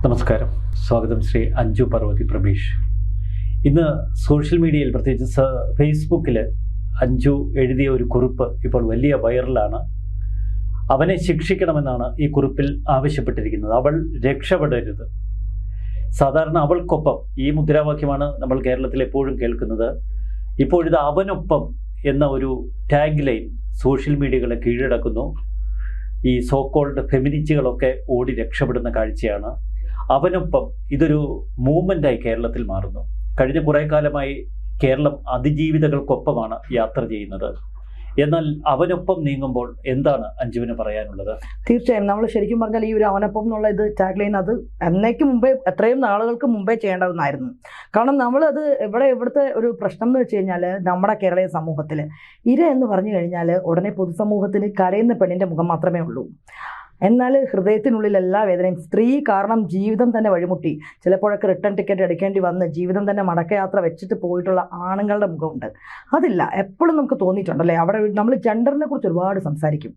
നമസ്കാരം, സ്വാഗതം ശ്രീ അഞ്ജു പർവതി പ്രബീഷ്. ഇന്ന് സോഷ്യൽ മീഡിയയിൽ, പ്രത്യേകിച്ച് ഫേസ്ബുക്കിൽ അഞ്ജു എഴുതിയ ഒരു കുറിപ്പ് ഇപ്പോൾ വലിയ വൈറലാണ്. അവനെ ശിക്ഷിക്കണമെന്നാണ് ഈ കുറിപ്പിൽ ആവശ്യപ്പെട്ടിരിക്കുന്നത്. അവൾ രക്ഷപ്പെടരുത്. സാധാരണ അവൾക്കൊപ്പം ഈ മുദ്രാവാക്യമാണ് നമ്മൾ കേരളത്തിൽ എപ്പോഴും കേൾക്കുന്നത്. ഇപ്പോഴിത് അവനൊപ്പം എന്ന ഒരു ടാഗ് ലൈൻ സോഷ്യൽ മീഡിയകളെ കീഴടക്കുന്നു. ഈ സോക്കോൾഡ് ഫെമിനിസ്റ്റുകളൊക്കെ ഓടി രക്ഷപ്പെടുന്ന കാഴ്ചയാണ്. അവനൊപ്പം ഇതൊരു മൂവ്മെൻ്റായി കേരളത്തിൽ മാറുന്നു. കഴിഞ്ഞ കുറേ കാലമായി കേരളം അതിജീവിതകൾക്കൊപ്പമാണ് യാത്ര ചെയ്യുന്നത്. എന്നാൽ അവനൊപ്പം നീങ്ങുമ്പോൾ എന്താണ് അഞ്ജുവിന് പറയാനുള്ളത്? തീർച്ചയായും നമ്മൾ ശരിക്കും പറഞ്ഞാൽ ഈ ഒരു അവനൊപ്പം എന്നുള്ള ഇത് ടാഗ് ലൈൻ അത് എന്നേക്ക് മുമ്പേ, എത്രയും നാളുകൾക്ക് മുമ്പേ ചെയ്യേണ്ടതെന്നായിരുന്നു. കാരണം നമ്മളത് ഇവിടുത്തെ ഒരു പ്രശ്നം എന്ന് വെച്ച് കഴിഞ്ഞാൽ, നമ്മുടെ കേരളീയ സമൂഹത്തിൽ ഇര എന്ന് പറഞ്ഞു കഴിഞ്ഞാൽ ഉടനെ പൊതുസമൂഹത്തിന് കരയുന്ന പെണ്ണിൻ്റെ മുഖം മാത്രമേ ഉള്ളൂ. എന്നാൽ ഹൃദയത്തിനുള്ളിൽ എല്ലാ വേദനയും, സ്ത്രീ കാരണം ജീവിതം തന്നെ വഴിമുട്ടി, ചിലപ്പോഴൊക്കെ റിട്ടേൺ ടിക്കറ്റ് എടുക്കേണ്ടി വന്ന് ജീവിതം തന്നെ മടക്കയാത്ര വെച്ചിട്ട് പോയിട്ടുള്ള ആണുങ്ങളുടെ മുഖമുണ്ട്. അതില്ല, എപ്പോഴും നമുക്ക് തോന്നിയിട്ടുണ്ടല്ലേ. അവിടെ നമ്മൾ ജെൻഡറിനെ കുറിച്ച് ഒരുപാട് സംസാരിക്കും,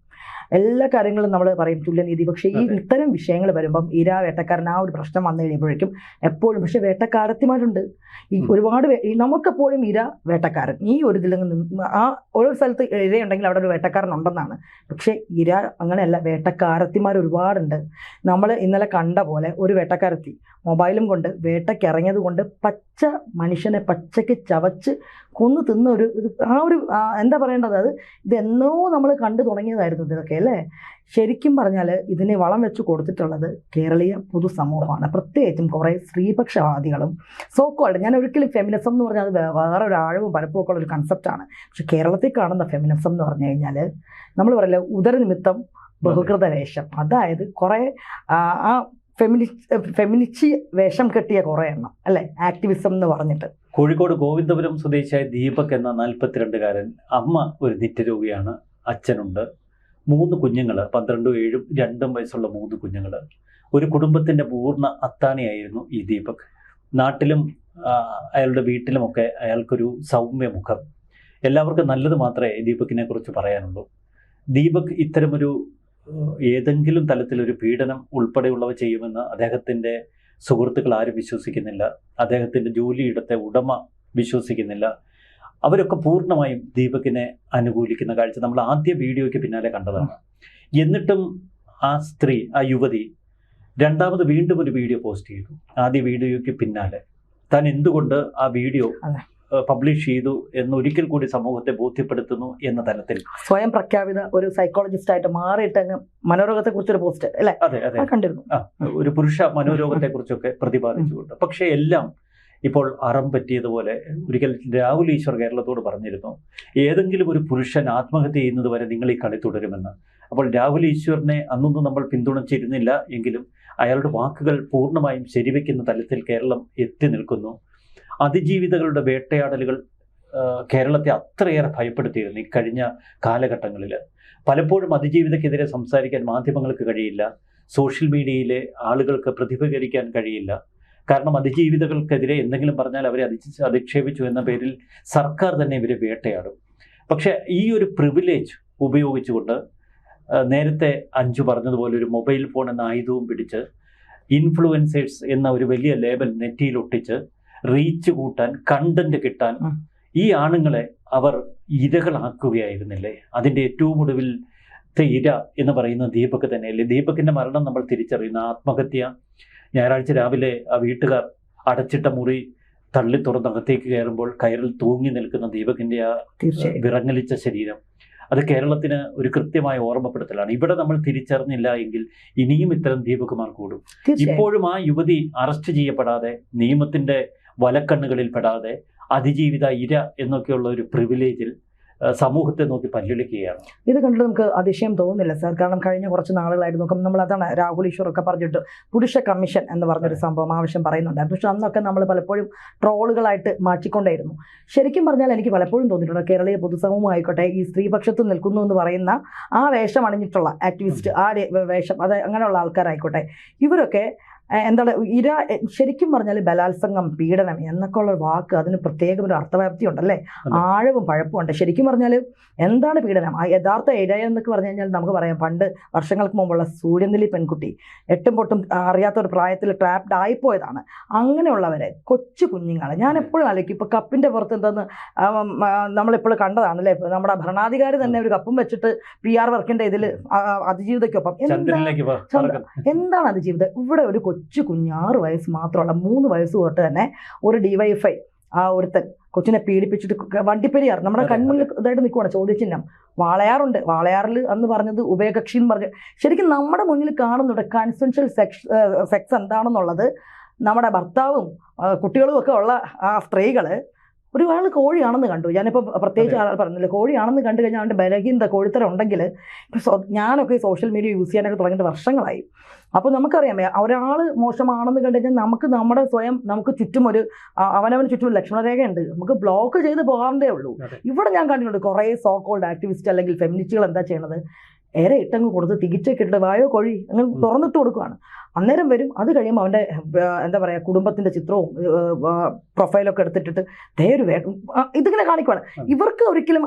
എല്ലാ കാര്യങ്ങളും നമ്മൾ പറയും തുല്യനീതി. പക്ഷേ ഈ ഇത്തരം വിഷയങ്ങൾ വരുമ്പം വേട്ടക്കാരൻ ആ ഒരു പ്രശ്നം വന്നു കഴിയുമ്പോഴേക്കും എപ്പോഴും പക്ഷേ വേട്ടക്കാരത്തിമാരുണ്ട്. ഈ ഒരുപാട് നമുക്കെപ്പോഴും ഇര വേട്ടക്കാരൻ, ഈ ഒരു ഇതിൽ ആ ഓരോ സ്ഥലത്ത് ഇരയുണ്ടെങ്കിൽ അവിടെ ഒരു വേട്ടക്കാരൻ ഉണ്ടെന്നാണ്. പക്ഷേ ഇര അങ്ങനെയല്ല, വേട്ടക്കാരത്തിമാർ ഒരുപാടുണ്ട്. നമ്മൾ ഇന്നലെ കണ്ട പോലെ ഒരു വേട്ടക്കാരത്തി മൊബൈലും കൊണ്ട് വേട്ടക്കിറങ്ങിയത് കൊണ്ട് മനുഷ്യനെ പച്ചയ്ക്ക് ചവച്ച് കൊന്നു തിന്ന ഒരു എന്താ പറയേണ്ടത്, അത് ഇതെന്നോ നമ്മൾ കണ്ടു തുടങ്ങിയതായിരുന്നു ഇതൊക്കെ അല്ലേ. ശരിക്കും പറഞ്ഞാൽ ഇതിനെ വളം വെച്ച് കൊടുത്തിട്ടുള്ളത് കേരളീയ പൊതുസമൂഹമാണ്. പ്രത്യേകിച്ചും കുറേ സ്ത്രീപക്ഷവാദികളും സോക്കോൾഡ്. ഞാൻ ഒരിക്കലും ഫെമിനിസം എന്ന് പറഞ്ഞാൽ അത് വേറെ ഒരു ആഴവും പരപ്പുമൊക്കെ ഉള്ളൊരു കൺസെപ്റ്റാണ്. പക്ഷെ കേരളത്തിൽ കാണുന്ന ഫെമിനിസം എന്ന് പറഞ്ഞു കഴിഞ്ഞാൽ നമ്മൾ പറയില്ല, ഉദരനിമിത്തം ബഹുകൃത വേഷം. അതായത് കുറേ ആ ഫെമിനിസ്റ്റ് വേഷം കെട്ടിയ കുറേ എണ്ണം അല്ലേ, ആക്ടിവിസം എന്ന് പറഞ്ഞിട്ട്. കോഴിക്കോട് ഗോവിന്ദപുരം സ്വദേശിയായ ദീപക് എന്ന 42കാരൻ, അമ്മ ഒരു നിത്യരോഗിയാണ്, അച്ഛനുണ്ട്, 3 കുഞ്ഞുങ്ങൾ, 12, 7, 2 വയസ്സുള്ള 3 കുഞ്ഞുങ്ങൾ. ഒരു കുടുംബത്തിൻ്റെ പൂർണ്ണ അത്താണിയായിരുന്നു ഈ ദീപക്. നാട്ടിലും അയാളുടെ വീട്ടിലുമൊക്കെ അയാൾക്കൊരു സൗമ്യമുഖം. എല്ലാവർക്കും നല്ലത് മാത്രമേ ദീപകിനെ കുറിച്ച് പറയാനുള്ളൂ. ദീപക് ഇത്തരമൊരു ഏതെങ്കിലും തലത്തിലൊരു പീഡനം ഉൾപ്പെടെയുള്ളവ ചെയ്യുമെന്ന് അദ്ദേഹത്തിൻ്റെ സുഹൃത്തുക്കൾ ആരും വിശ്വസിക്കുന്നില്ല. അദ്ദേഹത്തിൻ്റെ ജോലിയിടത്തെ ഉടമ വിശ്വസിക്കുന്നില്ല. അവരൊക്കെ പൂർണ്ണമായും ദീപകിനെ അനുകൂലിക്കുന്ന കാഴ്ച നമ്മൾ ആദ്യ വീഡിയോയ്ക്ക് പിന്നാലെ കണ്ടതാണ്. എന്നിട്ടും ആ സ്ത്രീ, ആ യുവതി രണ്ടാമത് വീണ്ടും ഒരു വീഡിയോ പോസ്റ്റ് ചെയ്തു. ആദ്യ വീഡിയോയ്ക്ക് പിന്നാലെ താൻ എന്തുകൊണ്ട് ആ വീഡിയോ പബ്ലിഷ് ചെയ്തു എന്നൊരിക്കൽ കൂടി സമൂഹത്തെ ബോധ്യപ്പെടുത്തുന്നു എന്ന തലത്തിൽ സ്വയം പ്രഖ്യാപിത ഒരു സൈക്കോളജിസ്റ്റ് ആയിട്ട് മാറിയിട്ട് അങ്ങ് മനോരോഗത്തെ കുറിച്ചൊരു പോസ്റ്റ് അല്ലേ? അതെ, കണ്ടിരുന്നു. ഒരു പുരുഷ മനോരോഗത്തെ കുറിച്ചൊക്കെ പ്രതിപാദിച്ചുകൊണ്ട്. പക്ഷെ എല്ലാം ഇപ്പോൾ അറം പറ്റിയതുപോലെ. ഒരിക്കൽ രാഹുൽ ഈശ്വർ കേരളത്തോട് പറഞ്ഞിരുന്നു, ഏതെങ്കിലും ഒരു പുരുഷൻ ആത്മഹത്യ ചെയ്യുന്നത് വരെ നിങ്ങൾ ഈ കളി തുടരുമെന്ന്. അപ്പോൾ രാഹുൽ ഈശ്വറിനെ അന്നൊന്നും നമ്മൾ പിന്തുണച്ചിരുന്നില്ല എങ്കിലും അയാളുടെ വാക്കുകൾ പൂർണ്ണമായും ശരിവെക്കുന്ന തലത്തിൽ കേരളം എത്തി നിൽക്കുന്നു. അതിജീവിതകളുടെ വേട്ടയാടലുകൾ കേരളത്തെ അത്രയേറെ ഭയപ്പെടുത്തിയിരുന്നു ഈ കഴിഞ്ഞ കാലഘട്ടങ്ങളിൽ. പലപ്പോഴും അതിജീവിതക്കെതിരെ സംസാരിക്കാൻ മാധ്യമങ്ങൾക്ക് കഴിയില്ല, സോഷ്യൽ മീഡിയയിലെ ആളുകൾക്ക് പ്രതികരിക്കാൻ കഴിയില്ല. കാരണം അതിജീവിതകൾക്കെതിരെ എന്തെങ്കിലും പറഞ്ഞാൽ അവരെ അധിക്ഷേപിച്ചു എന്ന പേരിൽ സർക്കാർ തന്നെ ഇവരെ വേട്ടയാടും. പക്ഷെ ഈ ഒരു പ്രിവിലേജ് ഉപയോഗിച്ചുകൊണ്ട് നേരത്തെ അഞ്ജു പറഞ്ഞതുപോലെ ഒരു മൊബൈൽ ഫോൺ എന്ന ആയുധവും പിടിച്ച് ഇൻഫ്ലുവൻസേഴ്സ് എന്ന ഒരു വലിയ ലേബൽ നെറ്റിയിലൊട്ടിച്ച് റീച്ച് കൂട്ടാൻ, കണ്ടന്റ് കിട്ടാൻ ഈ ആണുങ്ങളെ അവർ ഇരകളാക്കുകയായിരുന്നില്ലേ? അതിൻ്റെ ഏറ്റവും ഒടുവിലത്തെ ഇര എന്ന് പറയുന്ന ദീപക് തന്നെയല്ലേ? ദീപകിൻ്റെ മരണം നമ്മൾ തിരിച്ചറിയുന്ന ആത്മഹത്യ. ഞായറാഴ്ച രാവിലെ ആ വീട്ടുകാർ അടച്ചിട്ട മുറി തള്ളി തുറന്നകത്തേക്ക് കയറുമ്പോൾ കയറിൽ തൂങ്ങി നിൽക്കുന്ന ദീപകിൻ്റെ ആ വിറങ്ങലിച്ച ശരീരം, അത് കേരളത്തിന് ഒരു കൃത്യമായ ഓർമ്മപ്പെടുത്തലാണ്. ഇവിടെ നമ്മൾ തിരിച്ചറിഞ്ഞില്ല എങ്കിൽ ഇനിയും ഇത്തരം ദീപകുമാർ കൂടും. ഇപ്പോഴും ആ യുവതി അറസ്റ്റ് ചെയ്യപ്പെടാതെ, നിയമത്തിൻ്റെ വലക്കണ്ണുകളിൽ പെടാതെ, അതിജീവിത ഇര എന്നൊക്കെയുള്ള ഒരു പ്രിവിലേജിൽ സമൂഹത്തെ നോക്കി പല്ലുളിക്കുകയാണ്. ഇത് കണ്ടിട്ട് നമുക്ക് അതിശയം തോന്നുന്നില്ല സാർ. കാരണം കഴിഞ്ഞ കുറച്ച് നാളുകളായിട്ട് നോക്കുമ്പോൾ നമ്മൾ അതാണ് രാഹുൽ ഈശ്വറൊക്കെ പറഞ്ഞിട്ട് പുരുഷ കമ്മീഷൻ എന്ന് പറഞ്ഞൊരു സംഭവം ആവശ്യം പറയുന്നുണ്ടായിരുന്നു. പക്ഷെ അന്നൊക്കെ നമ്മൾ പലപ്പോഴും ട്രോളുകളായിട്ട് മാറ്റിക്കൊണ്ടേയിരുന്നു. ശരിക്കും പറഞ്ഞാൽ എനിക്ക് പലപ്പോഴും തോന്നിയിട്ടുണ്ട് കേരളീയ പൊതുസമൂഹം ആയിക്കോട്ടെ, ഈ സ്ത്രീപക്ഷത്ത് നിൽക്കുന്നു എന്ന് പറയുന്ന ആ വേഷം അണിഞ്ഞിട്ടുള്ള ആക്ടിവിസ്റ്റ്, ആ വേഷം, അത് അങ്ങനെയുള്ള ആൾക്കാരായിക്കോട്ടെ, ഇവരൊക്കെ എന്താണ് ശരിക്കും പറഞ്ഞാൽ ബലാത്സംഗം, പീഡനം എന്നൊക്കെ ഉള്ള വാക്ക് അതിന് പ്രത്യേകം ഒരു അർത്ഥവ്യാപ്തി ഉണ്ടല്ലേ, ആഴവും പഴപ്പും ഉണ്ട്. ശരിക്കും പറഞ്ഞാൽ എന്താണ് പീഡനം? ആ യഥാർത്ഥ ഇടയ എന്നൊക്കെ പറഞ്ഞു കഴിഞ്ഞാൽ നമുക്ക് പറയാം, പണ്ട് വർഷങ്ങൾക്ക് മുമ്പുള്ള സൂര്യനെല്ലി പെൺകുട്ടി 8 പൊട്ടും അറിയാത്ത ഒരു പ്രായത്തിൽ ട്രാപ്ഡ് ആയിപ്പോയതാണ്. അങ്ങനെയുള്ളവരെ, കൊച്ചു കുഞ്ഞുങ്ങളെ ഞാൻ എപ്പോഴും ആലോചിക്കും. ഇപ്പൊ കപ്പിന്റെ പുറത്ത് എന്തെന്ന് നമ്മളെപ്പോഴും കണ്ടതാണ് അല്ലേ, നമ്മുടെ ഭരണാധികാരി തന്നെ ഒരു കപ്പും വെച്ചിട്ട് PR വർക്കിന്റെ ഇതിൽ അതിജീവിതയ്ക്കൊപ്പം എന്താണ് അതിജീവിതം? ഇവിടെ ഒരു കൊച്ചു കുഞ്ഞ് 6 വയസ്സ് മാത്രമുള്ള 3 വയസ്സ് തൊട്ട് തന്നെ ഒരു DYFI ഒരുത്തൻ കൊച്ചിനെ പീഡിപ്പിച്ചിട്ട് വണ്ടിപ്പെരിയാർ നമ്മുടെ കൺമുന്നിൽ ഇതായിട്ട് നിൽക്കുവാണ്, ചോദ്യചിഹ്നം. വാളയാറുണ്ട്, വാളയാറിൽ അന്ന് പറഞ്ഞത് ഉഭയകക്ഷി എന്ന് പറഞ്ഞു. ശരിക്കും നമ്മുടെ മുന്നിൽ കാണുന്നുണ്ട് കൺസെൻഷ്യൽ സെക്സ് എന്താണെന്നുള്ളത്. നമ്മുടെ ഭർത്താവും കുട്ടികളും ഒക്കെ ഉള്ള ആ സ്ത്രീകൾ ഒരാൾ കോഴിയാണെന്ന് കണ്ടു. ഞാനിപ്പോൾ പ്രത്യേകിച്ച് ആൾ പറഞ്ഞില്ല, കോഴിയാണെന്ന് കണ്ടു കഴിഞ്ഞാൽ അവൻ്റെ ബലഹീനത കോഴിത്തരം ഉണ്ടെങ്കിൽ ഞാനൊക്കെ സോഷ്യൽ മീഡിയ യൂസ് ചെയ്യാനൊക്കെ തുടങ്ങിയിട്ട് വർഷങ്ങളായി. അപ്പോൾ നമുക്കറിയാം ഒരാൾ മോശമാണെന്ന് കണ്ടു കഴിഞ്ഞാൽ നമുക്ക് സ്വയം നമുക്ക് ചുറ്റും അവനവന് ചുറ്റും ലക്ഷ്മണരേഖയുണ്ട്, നമുക്ക് ബ്ലോക്ക് ചെയ്ത് പോകാവുന്നതേ ഉള്ളൂ. ഇവിടെ ഞാൻ കണ്ടിട്ടുണ്ട് കുറേ സോ കോൾഡ് ആക്ടിവിസ്റ്റ് അല്ലെങ്കിൽ ഫെമിനിസ്റ്റുകൾ എന്താ ചെയ്യണത്, ഏറെ ഇട്ടങ്ങ് കൊടുത്ത് തികിച്ചൊക്കെ ഇട്ടിട്ട് വായോ കോഴി അങ്ങനെ തുറന്നിട്ട് കൊടുക്കുകയാണ്. അന്നേരം വരും, അത് കഴിയുമ്പോൾ അവൻ്റെ എന്താ പറയുക കുടുംബത്തിൻ്റെ ചിത്രവും പ്രൊഫൈലൊക്കെ എടുത്തിട്ടിട്ട് ഇതിങ്ങനെ കാണിക്കുവാണ്. ഇവർക്ക് ഒരിക്കലും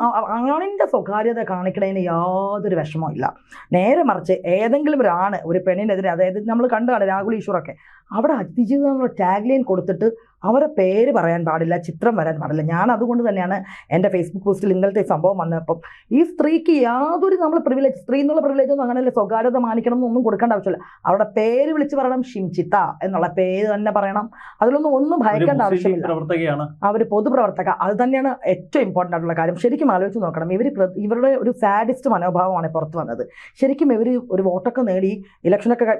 ആണിൻ്റെ സ്വകാര്യത കാണിക്കണതിന് യാതൊരു വിഷമവും ഇല്ല. നേരെ മറിച്ച് ഏതെങ്കിലും ഒരു പെണ്ണിനെതിരെ, അതായത് നമ്മൾ കണ്ടാണ് രാഹുൽ ഈശ്വറൊക്കെ അവിടെ അതിജീവിതം എന്നുള്ള ടാഗ് ലൈൻ കൊടുത്തിട്ട് അവരെ പേര് പറയാൻ പാടില്ല, ചിത്രം വരാൻ പാടില്ല. ഞാൻ അതുകൊണ്ട് തന്നെയാണ് എൻ്റെ ഫേസ്ബുക്ക് പോസ്റ്റിൽ ഇന്നലത്തെ സംഭവം വന്നപ്പം ഈ സ്ത്രീക്ക് യാതൊരു നമ്മൾ പ്രിവിലേജ്, സ്ത്രീ എന്നുള്ള പ്രിവിലേജ് ഒന്നും അങ്ങനെയല്ല, സ്വകാര്യത മാനിക്കണം എന്നൊന്നും കൊടുക്കേണ്ട ആവശ്യമില്ല. അവരുടെ പേര് വിളിച്ച് പറയണം, ഷിംചിത്ത എന്നുള്ള പേര് തന്നെ പറയണം. അതിലൊന്നും ഭയക്കേണ്ട ആവശ്യമില്ല. അവർ പൊതുപ്രവർത്തക, അത് തന്നെയാണ് ഏറ്റവും ഇമ്പോർട്ടൻ്റ് ആയിട്ടുള്ള കാര്യം. ശരിക്കും ആലോചിച്ച് നോക്കണം, ഇവരുടെ ഒരു സാഡിസ്റ്റ് മനോഭാവമാണ് പുറത്ത് വന്നത്. ശരിക്കും ഇവർ ഒരു വോട്ടൊക്കെ നേടി ഇലക്ഷനൊക്കെ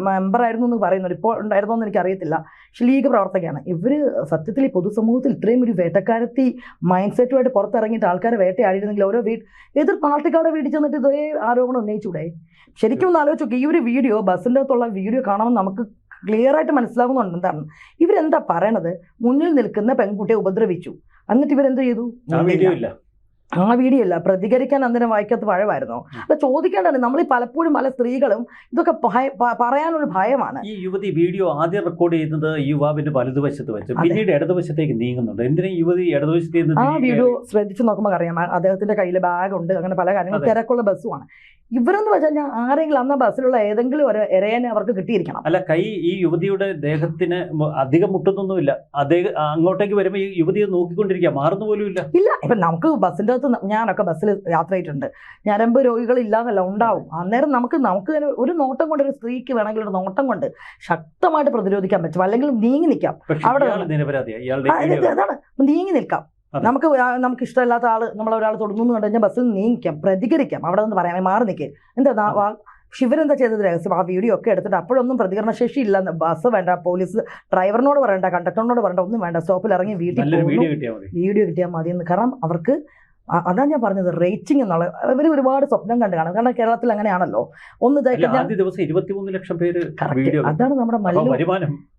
മെമ്പറായിരുന്നു എന്ന് പറയുന്നു, ഇപ്പോൾ ഉണ്ടായിരുന്നോ എന്ന് എനിക്കറിയത്തില്ല. പക്ഷെ ലീഗ് പ്രവർത്തകയാണ് ഇവർ. സത്യത്തിൽ ഈ പൊതുസമൂഹത്തിൽ ഇത്രയും ഒരു വേട്ടക്കാരത്തി മൈൻഡ് സെറ്റുമായിട്ട് പുറത്തിറങ്ങിയിട്ട് ആൾക്കാരെ വേട്ടയാടിയിരുന്നെങ്കിൽ ഓരോ എതിർ പാർട്ടിക്കാരുടെ വീട്ടിൽ ചെന്നിട്ട് ഇതേ ആരോപണം ഉന്നയിച്ചൂടെ? ശരിക്കും ഒന്ന് ആലോചിച്ച് നോക്കി, ഈ ഒരു വീഡിയോ, ബസ്സിൻ്റെ അകത്തുള്ള വീഡിയോ കാണുമ്പോൾ നമുക്ക് ക്ലിയർ ആയിട്ട് മനസ്സിലാകുന്നുണ്ട് എന്താണ് ഇവരെന്താ പറയണത്. മുന്നിൽ നിൽക്കുന്ന പെൺകുട്ടിയെ ഉപദ്രവിച്ചു, എന്നിട്ട് ഇവരെന്ത് ചെയ്തു? ആ വീഡിയോ ഇല്ല, പ്രതികരിക്കാൻ അന്നേരം വായിക്കാത്ത പഴമായിരുന്നോ? അല്ല, ചോദിക്കേണ്ടത് നമ്മൾ ഈ പലപ്പോഴും പല സ്ത്രീകളും ഇതൊക്കെ പറയാനൊരു ഭയമാണ്. ഈ യുവതി വീഡിയോ ആദ്യം റെക്കോർഡ് ചെയ്യുന്നത് യുവാവിന്റെ വലതുവശത്ത് വെച്ച്, പിന്നീട് ഇടതുവശത്തേക്ക് നീങ്ങുന്നുണ്ട്. എന്തിനാ യുവതി ഇടതുവശത്ത്? ആ വീഡിയോ ശ്രദ്ധിച്ച് നോക്കുമ്പോൾ അറിയാം, അദ്ദേഹത്തിന്റെ കയ്യിൽ ബാഗുണ്ട്, അങ്ങനെ പല കാര്യങ്ങളും, തിരക്കുള്ള ബസ്സുമാണ്. ഇവരെന്ന് വെച്ച് കഴിഞ്ഞാൽ ആരെങ്കിലും അന്ന ബസ്സിലുള്ള ഏതെങ്കിലും ഒരു ഇരയനെ അവർക്ക് കിട്ടിയിരിക്കണം. അല്ല, കൈ ഈ യുവതിയുടെ ദേഹത്തിന് അധികം മുട്ടുന്നൊന്നുമില്ല. അദ്ദേഹം അങ്ങോട്ടേക്ക് വരുമ്പോൾ ഈ യുവതിയെ നോക്കിക്കൊണ്ടിരിക്കുക, മാറുന്ന പോലും ഇല്ല. ഇപ്പൊ നമുക്ക് ബസ്സിൻ്റെ അകത്ത്, ഞാനൊക്കെ ബസ്സിൽ യാത്ര ചെയ്തിട്ടുണ്ട്, ഞരമ്പ് രോഗികൾ ഇല്ലാന്നല്ല, ഉണ്ടാവും. അന്നേരം നമുക്ക് ഒരു നോട്ടം കൊണ്ട്, ഒരു സ്ത്രീക്ക് വേണമെങ്കിൽ ഒരു നോട്ടം കൊണ്ട് ശക്തമായിട്ട് പ്രതിരോധിക്കാൻ പറ്റും, അല്ലെങ്കിൽ നീങ്ങി നിൽക്കാം. അവിടെ അതാണ്, നീങ്ങി നിൽക്കാം. നമുക്ക് ഇഷ്ടമില്ലാത്ത നമ്മളൊരാൾ തൊടുന്നു കണ്ടു കഴിഞ്ഞാൽ ബസ്സിൽ നീങ്ങിക്കാം, പ്രതികരിക്കാം, അവിടെ നിന്ന് പറയാം മാറി നിൽക്കുക. എന്താ ശിവരെന്താ ചെയ്തത് രഹസ്യം? ആ വീഡിയോ ഒക്കെ എടുത്തിട്ട് അപ്പോഴൊന്നും പ്രതികരണശേഷി ഇല്ല. ബസ് വേണ്ട, പോലീസ് ഡ്രൈവറിനോട് പറയണ്ട, കണ്ടക്ടറിനോട് പറയണ്ട, ഒന്നും വേണ്ട, സ്റ്റോപ്പിൽ ഇറങ്ങി വീഡിയോ കിട്ടിയാൽ മതി എന്ന്. കാരണം അവർക്ക് അതാണ് ഞാൻ പറഞ്ഞത്, റേറ്റിംഗ് എന്നുള്ള ഇവർ ഒരുപാട് സ്വപ്നം കണ്ടു കാണും. കാരണം കേരളത്തിൽ അങ്ങനെയാണല്ലോ. ദിവസം 23 ലക്ഷം പേര്. അതാണ് നമ്മുടെ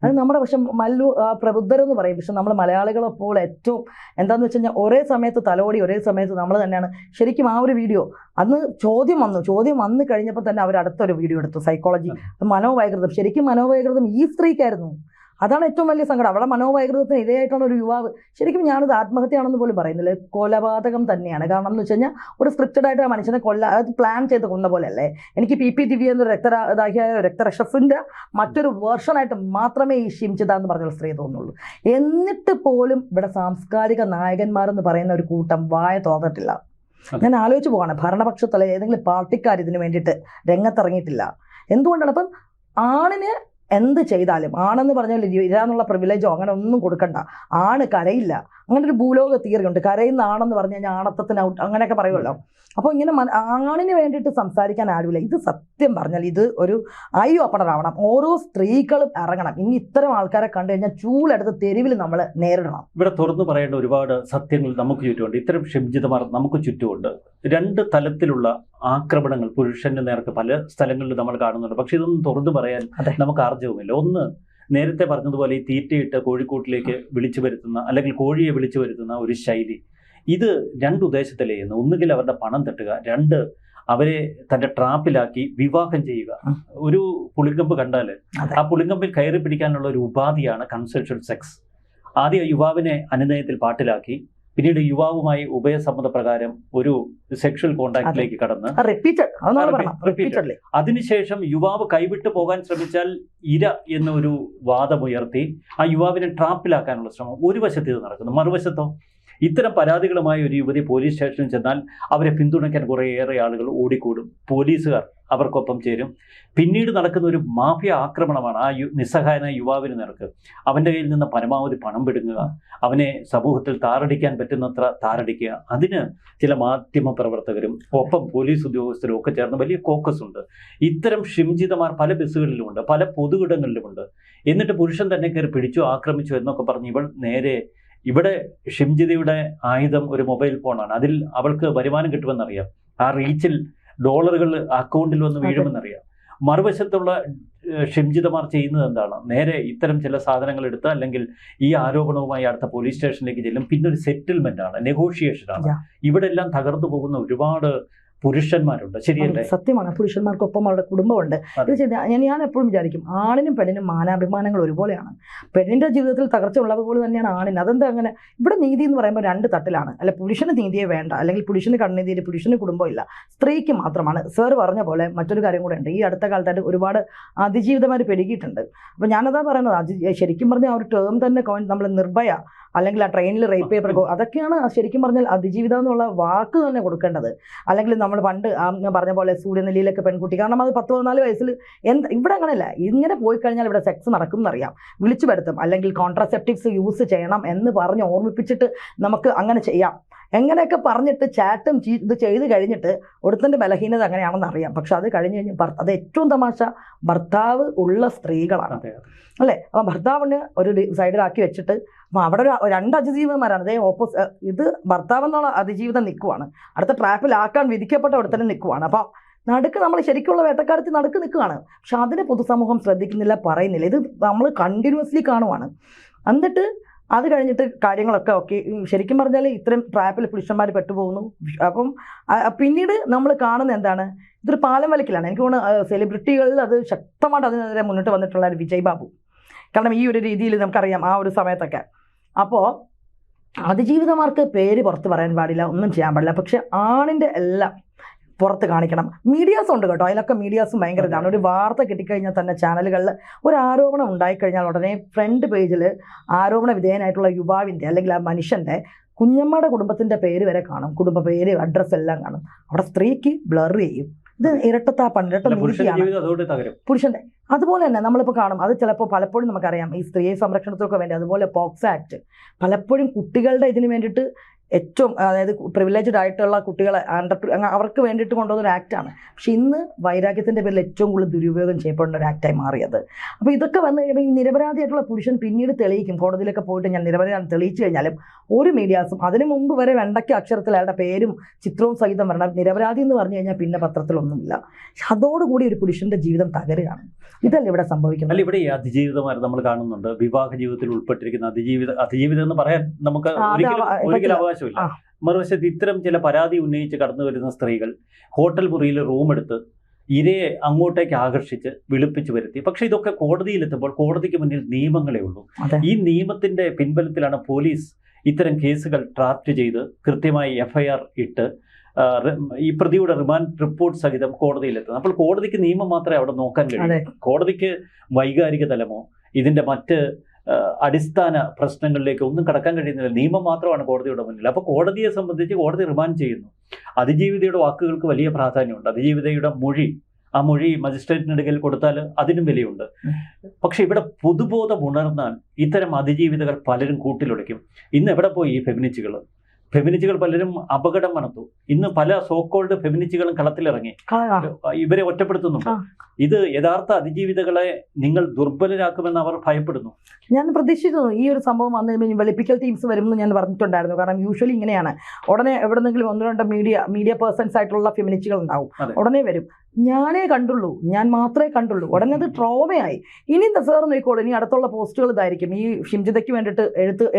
അത് നമ്മുടെ പക്ഷെ മല്ലു പ്രബുദ്ധരെന്ന് പറയും. പക്ഷെ നമ്മൾ മലയാളികളെപ്പോൾ ഏറ്റവും എന്താന്ന് വെച്ച് കഴിഞ്ഞാൽ ഒരേ സമയത്ത് തലോടി, ഒരേ സമയത്ത് നമ്മൾ തന്നെയാണ്. ശരിക്കും ആ ഒരു വീഡിയോ അന്ന് ചോദ്യം വന്നു കഴിഞ്ഞപ്പോൾ തന്നെ അവർ അടുത്തൊരു വീഡിയോ എടുത്തു, സൈക്കോളജി, മനോവൈകൃതം. ശരിക്കും മനോവൈകൃതം ഈ സ്ത്രീക്കായിരുന്നു. അതാണ് ഏറ്റവും വലിയ സങ്കടം. അവളെ മനോവൈകൃതത്തിന് ഇരയായിട്ടുള്ള ഒരു യുവാവ്. ശരിക്കും ഞാനത് ആത്മഹത്യയാണെന്ന് പോലും പറയുന്നില്ല, കൊലപാതകം തന്നെയാണ്. കാരണം എന്ന് വെച്ച് കഴിഞ്ഞാൽ ഒരു സ്ക്രിപ്റ്റഡ് ആയിട്ട് ആ മനുഷ്യനെ അത് പ്ലാൻ ചെയ്ത് കൊന്ന പോലെ അല്ലേ. എനിക്ക് PP ദിവ്യ എന്നൊരു രക്തരക്ഷസിൻ്റെ മറ്റൊരു വേർഷനായിട്ട് മാത്രമേ ഈ ഷിംചിത എന്ന് പറഞ്ഞ സ്ത്രീ തോന്നുള്ളൂ. എന്നിട്ട് പോലും ഇവിടെ സാംസ്കാരിക നായകന്മാരെന്ന് പറയുന്ന ഒരു കൂട്ടം വായ തോന്നിട്ടില്ല. ഞാൻ ആലോചിച്ച് പോവാണ്, ഭരണപക്ഷത്തുള്ള ഏതെങ്കിലും പാർട്ടിക്കാർ ഇതിന് വേണ്ടിയിട്ട് രംഗത്തിറങ്ങിയിട്ടില്ല. എന്തുകൊണ്ടാണ്? അപ്പം ആണിന് എന്ത് ചെയ്താലും, ആണെന്ന് പറഞ്ഞാൽ ഇരാന്നുള്ള പ്രിവിലേജോ അങ്ങനെ ഒന്നും കൊടുക്കണ്ട, ആണ് കരയില്ല. അങ്ങനെ ഒരു ഭൂലോക തിയറി ഉണ്ട്, കരയുന്ന ആണെന്ന് പറഞ്ഞു കഴിഞ്ഞാൽ ആണത്തത്തിന് ഔട്ട് അങ്ങനെയൊക്കെ പറയുമല്ലോ. അപ്പോൾ ഇങ്ങനെ ആണിന് വേണ്ടിയിട്ട് സംസാരിക്കാൻ ആരുമില്ല. ഇത് സത്യം പറഞ്ഞാൽ ഇത് ഒരു ഐ ഓപ്പണർ ആവണം. ഓരോ സ്ത്രീകളും ഇറങ്ങണം. ഇനി ഇത്തരം ആൾക്കാരെ കണ്ടു കഴിഞ്ഞാൽ ചൂലെടുത്ത് തെരുവിൽ നമ്മൾ നേരിടണം. ഇവിടെ തുറന്നു പറയേണ്ട ഒരുപാട് സത്യങ്ങൾ നമുക്ക് ചുറ്റുമുണ്ട്. ഇത്തരം ഷിംജിതമാർ നമുക്ക് ചുറ്റുമുണ്ട്. 2 തലത്തിലുള്ള ആക്രമണങ്ങൾ പുരുഷന്റെ നേർക്ക് പല സ്ഥലങ്ങളിൽ നമ്മൾ കാണുന്നുണ്ട്. പക്ഷെ ഇതൊന്നും തുറന്നു പറയാൻ നമുക്ക് ആർജവുമില്ല. ഒന്ന്, നേരത്തെ പറഞ്ഞതുപോലെ ഈ തീറ്റയിട്ട് കോഴിക്കൂട്ടിലേക്ക് വിളിച്ചു വരുത്തുന്ന, അല്ലെങ്കിൽ കോഴിയെ വിളിച്ചു വരുത്തുന്ന ഒരു ശൈലി, ഇത് 2 ഉദ്ദേശത്തിലേ ചെയ്യുന്നു. ഒന്നുകിൽ അവരുടെ പണം തട്ടുക, 2 അവരെ തന്റെ ട്രാപ്പിലാക്കി വിവാഹം ചെയ്യുക. ഒരു പുളിങ്കമ്പ് കണ്ടാൽ ആ പുളിങ്കമ്പിൽ കയറി പിടിക്കാനുള്ള ഒരു ഉപാധിയാണ് കൺസെൻഷ്വൽ സെക്സ്. ആദ്യം യുവാവിനെ അനുനയത്തിൽ പാട്ടിലാക്കി, പിന്നീട് യുവാവുമായി ഉഭയസമ്മതപ്രകാരം ഒരു സെക്ഷൽ കോണ്ടാക്റ്റിലേക്ക് കടന്ന് അതിനുശേഷം യുവാവ് കൈവിട്ടു പോകാൻ ശ്രമിച്ചാൽ ഇര എന്നൊരു വാദമുയർത്തി ആ യുവാവിനെ ട്രാപ്പിലാക്കാനുള്ള ശ്രമം ഒരു വശത്ത് ഇത് നടക്കുന്നു. മറുവശത്തോ ഇത്തരം പരാതികളുമായി ഒരു യുവതി പോലീസ് സ്റ്റേഷനിൽ ചെന്നാൽ അവരെ പിന്തുണയ്ക്കാൻ കുറേയേറെ ആളുകൾ ഓടിക്കൂടും. പോലീസുകാർ അവർക്കൊപ്പം ചേരും. പിന്നീട് നടക്കുന്ന ഒരു മാഫിയ ആക്രമണമാണ് ആ നിസ്സഹായനായ യുവാവിന് നേർക്ക്. അവൻ്റെ കയ്യിൽ നിന്ന് പരമാവധി പണം പിടുങ്ങുക, അവനെ സമൂഹത്തിൽ താറടിക്കാൻ പറ്റുന്നത്ര താറടിക്കുക. അതിന് ചില മാധ്യമ പ്രവർത്തകരും ഒപ്പം പോലീസ് ഉദ്യോഗസ്ഥരും ഒക്കെ ചേർന്ന് വലിയ കോക്കസ് ഉണ്ട്. ഇത്തരം ഷിംജിതമാർ പല ബസ്സുകളിലുമുണ്ട്, പല പൊതുയിടങ്ങളിലുമുണ്ട്. എന്നിട്ട് പുരുഷൻ തന്നെ കയറി പിടിച്ചു, ആക്രമിച്ചു എന്നൊക്കെ പറഞ്ഞ് ഇവൾ നേരെ ഇവിടെ ഷിംജിതയുടെ ആയുധം ഒരു മൊബൈൽ ഫോണാണ്. അതിൽ അവൾക്ക് വരുമാനം കിട്ടുമെന്നറിയാം. ആ റീച്ചിൽ ഡോളറുകൾ അക്കൗണ്ടിൽ വന്ന് വീഴുമെന്നറിയാം. മറുവശത്തുള്ള ഷിംജിതമാർ ചെയ്യുന്നത് എന്താണ്? നേരെ ഇത്തരം ചില സാധനങ്ങൾ എടുത്ത് അല്ലെങ്കിൽ ഈ ആരോപണവുമായി അടുത്ത പോലീസ് സ്റ്റേഷനിലേക്ക് ചെല്ലും. പിന്നെ ഒരു സെറ്റിൽമെന്റ് ആണ്, നെഗോഷിയേഷൻ ആണ്. ഇവിടെ എല്ലാം തകർന്നു പോകുന്ന ഒരുപാട് പുരുഷന്മാരുണ്ട്. ശരിയല്ലേ? സത്യമാണ്. പുരുഷന്മാർക്കൊപ്പം അവരുടെ കുടുംബമുണ്ട്. ഞാൻ എപ്പോഴും വിചാരിക്കും, ആണിനും പെണ്ണിനും മാനാഭിമാനങ്ങൾ ഒരുപോലെയാണ്. പെണ്ണിന്റെ ജീവിതത്തിൽ തകർച്ച ഉള്ളതുപോലെ തന്നെയാണ് ആണിന്. അതെന്താ അങ്ങനെ? ഇവിടെ നീതി എന്ന് പറയുമ്പോൾ രണ്ട് തട്ടിലാണ്. അല്ല, പുരുഷന് നീതിയെ വേണ്ട, അല്ലെങ്കിൽ പുരുഷന് കണ്ണുനീതി, പുരുഷന് കുടുംബമില്ല, സ്ത്രീക്ക് മാത്രമാണ്. സാർ പറഞ്ഞ പോലെ മറ്റൊരു കാര്യം കൂടെ ഉണ്ട്. ഈ അടുത്ത കാലത്തായിട്ട് ഒരുപാട് അതിജീവിതമാർ പെരുകിയിട്ടുണ്ട്. അപ്പോൾ ഞാനതാ പറയുന്നത്, ശരിക്കും പറഞ്ഞാൽ ആ ഒരു ടേം തന്നെ നമ്മൾ നിർഭയ അല്ലെങ്കിൽ ആ ട്രെയിനിൽ റേപ്പ് ചെയ്യപ്പെടുക, അതൊക്കെയാണ് ശരിക്കും പറഞ്ഞാൽ അതിജീവിതം എന്നുള്ള വാക്ക് തന്നെ കൊടുക്കേണ്ടത്. അല്ലെങ്കിൽ നമ്മൾ പണ്ട് ഞാൻ പറഞ്ഞ പോലെ സൂര്യനെല്ലിയിലൊക്കെ പെൺകുട്ടി, കാരണം അത് 10-14 വയസ്സിൽ ഇവിടെ അങ്ങനെയല്ല. ഇങ്ങനെ പോയി കഴിഞ്ഞാൽ ഇവിടെ സെക്സ് നടക്കും എന്നറിയാം, വിളിച്ചു വരുത്തും, അല്ലെങ്കിൽ കോൺട്രാസെപ്റ്റീവ്സ് യൂസ് ചെയ്യണം എന്ന് പറഞ്ഞ് ഓർമ്മിപ്പിച്ചിട്ട് നമുക്ക് അങ്ങനെ ചെയ്യാം. എങ്ങനെയൊക്കെ പറഞ്ഞിട്ട് ചാറ്റും ഇത് ചെയ്ത് കഴിഞ്ഞിട്ട് ഒരുത്തൻ്റെ ബലഹീനത അങ്ങനെയാണെന്ന് അറിയാം. പക്ഷെ അത് കഴിഞ്ഞ് അത് ഏറ്റവും തമാശ ഭർത്താവ് ഉള്ള സ്ത്രീകളാണ്, അല്ലേ? അപ്പം ഭർത്താവിന് ഒരു സൈഡിലാക്കി വെച്ചിട്ട് അവിടെ രണ്ട് അതിജീവിതന്മാരാണ്. അതേ ഇത് ഭർത്താവ് എന്നുള്ള അതിജീവിതം നിൽക്കുവാണ്, അടുത്ത ട്രാപ്പിലാക്കാൻ വിധിക്കപ്പെട്ട ഒരുത്തന്നെ നിൽക്കുവാണ്. അപ്പം നടുക്ക് നമ്മൾ ശരിക്കുള്ള വേട്ടക്കാരത്തിൽ നടുക്ക് നിൽക്കുകയാണ്. പക്ഷെ അതിനെ പൊതുസമൂഹം ശ്രദ്ധിക്കുന്നില്ല, പറയുന്നില്ല. ഇത് നമ്മൾ കണ്ടിന്യൂസ്ലി കാണുവാണ്. എന്നിട്ട് അത് കഴിഞ്ഞിട്ട് കാര്യങ്ങളൊക്കെ ഓക്കെ, ശരിക്കും പറഞ്ഞാൽ ഇത്രയും ട്രാപ്പിൽ പുരുഷന്മാർ പെട്ടുപോകുന്നു. അപ്പം പിന്നീട് നമ്മൾ കാണുന്ന എന്താണ്? ഇതൊരു പാലം വലിക്കലാണ്. എനിക്ക് തോന്നുന്നു സെലിബ്രിറ്റികളിൽ അത് ശക്തമായിട്ട് അതിനെതിരെ മുന്നോട്ട് വന്നിട്ടുള്ള ഒരു വിജയ് ബാബു. കാരണം ഈ ഒരു രീതിയിൽ നമുക്കറിയാം ആ ഒരു സമയത്തൊക്കെ. അപ്പോൾ അതിജീവിതമാർക്ക് പേര് പുറത്ത് പറയാൻ പാടില്ല, ഒന്നും ചെയ്യാൻ പാടില്ല. പക്ഷെ ആണിൻ്റെ എല്ലാം പുറത്ത് കാണിക്കണം. മീഡിയാസ് ഉണ്ട് കേട്ടോ, അതിലൊക്കെ മീഡിയാസും ഭയങ്കര ഇതാണ്. ഒരു വാർത്ത കിട്ടിക്കഴിഞ്ഞാൽ തന്നെ ചാനലുകളിൽ ഒരു ആരോപണം ഉണ്ടായിക്കഴിഞ്ഞാൽ ഉടനെ ഫ്രണ്ട് പേജിൽ ആരോപണ വിധേയനായിട്ടുള്ള യുവാവിൻ്റെ അല്ലെങ്കിൽ ആ മനുഷ്യൻ്റെ കുഞ്ഞമ്മയുടെ കുടുംബത്തിൻ്റെ പേര് വരെ കാണും, കുടുംബ പേര്, അഡ്രസ്സ് എല്ലാം കാണും. അവിടെ സ്ത്രീക്ക് ബ്ലർ ചെയ്യും. ഇത് ഇരട്ടത്താപ്പാണ്, ഇരട്ട നീതിയാണ് പുരുഷന്റെ. അതുപോലെ തന്നെ നമ്മളിപ്പോൾ കാണും, അത് ചിലപ്പോൾ പലപ്പോഴും നമുക്കറിയാം ഈ സ്ത്രീ സംരക്ഷണത്തിനൊക്കെ വേണ്ടി, അതുപോലെ പോക്സോ ആക്ട് പലപ്പോഴും കുട്ടികളുടെ ഇതിന് വേണ്ടിയിട്ട് ഏറ്റവും, അതായത് പ്രിവിലേജ്ഡ് ആയിട്ടുള്ള കുട്ടികളെ അവർക്ക് വേണ്ടിയിട്ട് കൊണ്ടുവന്ന ഒരു ആക്റ്റാണ്. പക്ഷെ ഇന്ന് വൈരാഗ്യത്തിൻ്റെ പേരിൽ ഏറ്റവും കൂടുതൽ ദുരുപയോഗം ചെയ്യപ്പെടുന്ന ഒരു ആക്റ്റായി മാറിയത്. അപ്പോൾ ഇതൊക്കെ വന്നു കഴിയുമ്പോൾ ഈ നിരപരാധിയായിട്ടുള്ള പുരുഷൻ പിന്നീട് തെളിയിക്കും. കോടതിയിലൊക്കെ പോയിട്ട് ഞാൻ നിരപരാധി തെളിയിച്ചു കഴിഞ്ഞാലും ഒരു മീഡിയാസും അതിന് മുമ്പ് വരെ വെണ്ടയ്ക്ക് അക്ഷരത്തിൽ അയാളുടെ പേരും ചിത്രവും സഹിതം വരണം. നിരപരാധി എന്ന് പറഞ്ഞു കഴിഞ്ഞാൽ പിന്നെ പത്രത്തിലൊന്നുമില്ല. പക്ഷെ അതോടുകൂടി ഒരു പുരുഷന്റെ ജീവിതം തകരുകയാണ്. ഇതല്ല ഇവിടെ സംഭവിക്കുന്നത്. അല്ല, ഇവിടെ ഈ അതിജീവിതമാർ നമ്മൾ കാണുന്നുണ്ട്. വിവാഹ ജീവിതത്തിൽ ഉൾപ്പെട്ടിരിക്കുന്ന അതിജീവിതം എന്ന് പറയാൻ നമുക്ക് ഒരിക്കലും അവകാശമില്ല. മറുവശത്ത് ഇത്തരം ചില പരാതി ഉന്നയിച്ച് കടന്നു വരുന്ന സ്ത്രീകൾ ഹോട്ടൽ മുറിയിൽ റൂം എടുത്ത് ഇരയെ അങ്ങോട്ടേക്ക് ആകർഷിച്ച് വിളിപ്പിച്ചു വരുത്തി. പക്ഷെ ഇതൊക്കെ കോടതിയിലെത്തുമ്പോൾ കോടതിക്ക് മുന്നിൽ നിയമങ്ങളേ ഉള്ളൂ. ഈ നിയമത്തിന്റെ പിൻബലത്തിലാണ് പോലീസ് ഇത്തരം കേസുകൾ ഡ്രാഫ്റ്റ് ചെയ്ത് കൃത്യമായി FIR ഇട്ട് ഈ പ്രതിയുടെ റിമാൻഡ് റിപ്പോർട്ട് സഹിതം കോടതിയിലെത്തുന്നത്. അപ്പോൾ കോടതിക്ക് നിയമം മാത്രമേ അവിടെ നോക്കാൻ കഴിയൂ. കോടതിക്ക് വൈകാരിക തലമോ ഇതിന്റെ മറ്റ് അടിസ്ഥാന പ്രശ്നങ്ങളിലേക്ക് ഒന്നും കടക്കാൻ കഴിയുന്നില്ല. നിയമം മാത്രമാണ് കോടതിയുടെ മുന്നിൽ. അപ്പോൾ കോടതിയെ സംബന്ധിച്ച് കോടതി റിമാൻഡ് ചെയ്യുന്നു. അതിജീവിതയുടെ വാക്കുകൾക്ക് വലിയ പ്രാധാന്യമുണ്ട്. അതിജീവിതയുടെ മൊഴി, ആ മൊഴി മജിസ്ട്രേറ്റിനിടയിൽ കൊടുത്താൽ അതിനും വിലയുണ്ട്. പക്ഷെ ഇവിടെ പൊതുബോധം ഉണർന്നാൽ ഇത്തരം അതിജീവിതകൾ പലരും കൂട്ടിലൊളിക്കും. ഇന്ന് എവിടെ പോയി ഈ ഫെമിനിസ്റ്റുകൾ പലരും അപകടം മണത്തു. ഇന്ന് പല സോക്കോൾഡ് ഫെമിനിസ്റ്റുകളും കളത്തിലിറങ്ങി ഇവരെ ഒറ്റപ്പെടുത്തുന്നുണ്ട്. ഇത് യഥാർത്ഥ അതിജീവിതകളെ നിങ്ങൾ ദുർബലരാക്കുമെന്ന് അവർ ഭയപ്പെടുന്നു. ഞാൻ പ്രതീക്ഷിക്കുന്നു ഈ ഒരു സംഭവം വന്നു കഴിയുമ്പോൾ വെളുപ്പിക്കൽ ടീംസ് വരുമെന്ന് ഞാൻ പറഞ്ഞിട്ടുണ്ടായിരുന്നു. കാരണം യൂഷ്വലി ഇങ്ങനെയാണ്, ഉടനെ എവിടെന്നെങ്കിലും 1-2 മീഡിയ പേഴ്സൺസ് ആയിട്ടുള്ള ഫെമിനിസ്റ്റുകൾ ഉണ്ടാവും, ഉടനെ വരും. ഞാനേ കണ്ടുള്ളൂ, ഞാൻ മാത്രമേ കണ്ടുള്ളൂ. ഉടനെ അത് ട്രോമയായി. ഇനി സാർ നോക്കിക്കോളൂ, ഇനി അടുത്തുള്ള പോസ്റ്റുകൾ ഇതായിരിക്കും. ഈ ഷിംജിതയ്ക്ക് വേണ്ടിയിട്ട്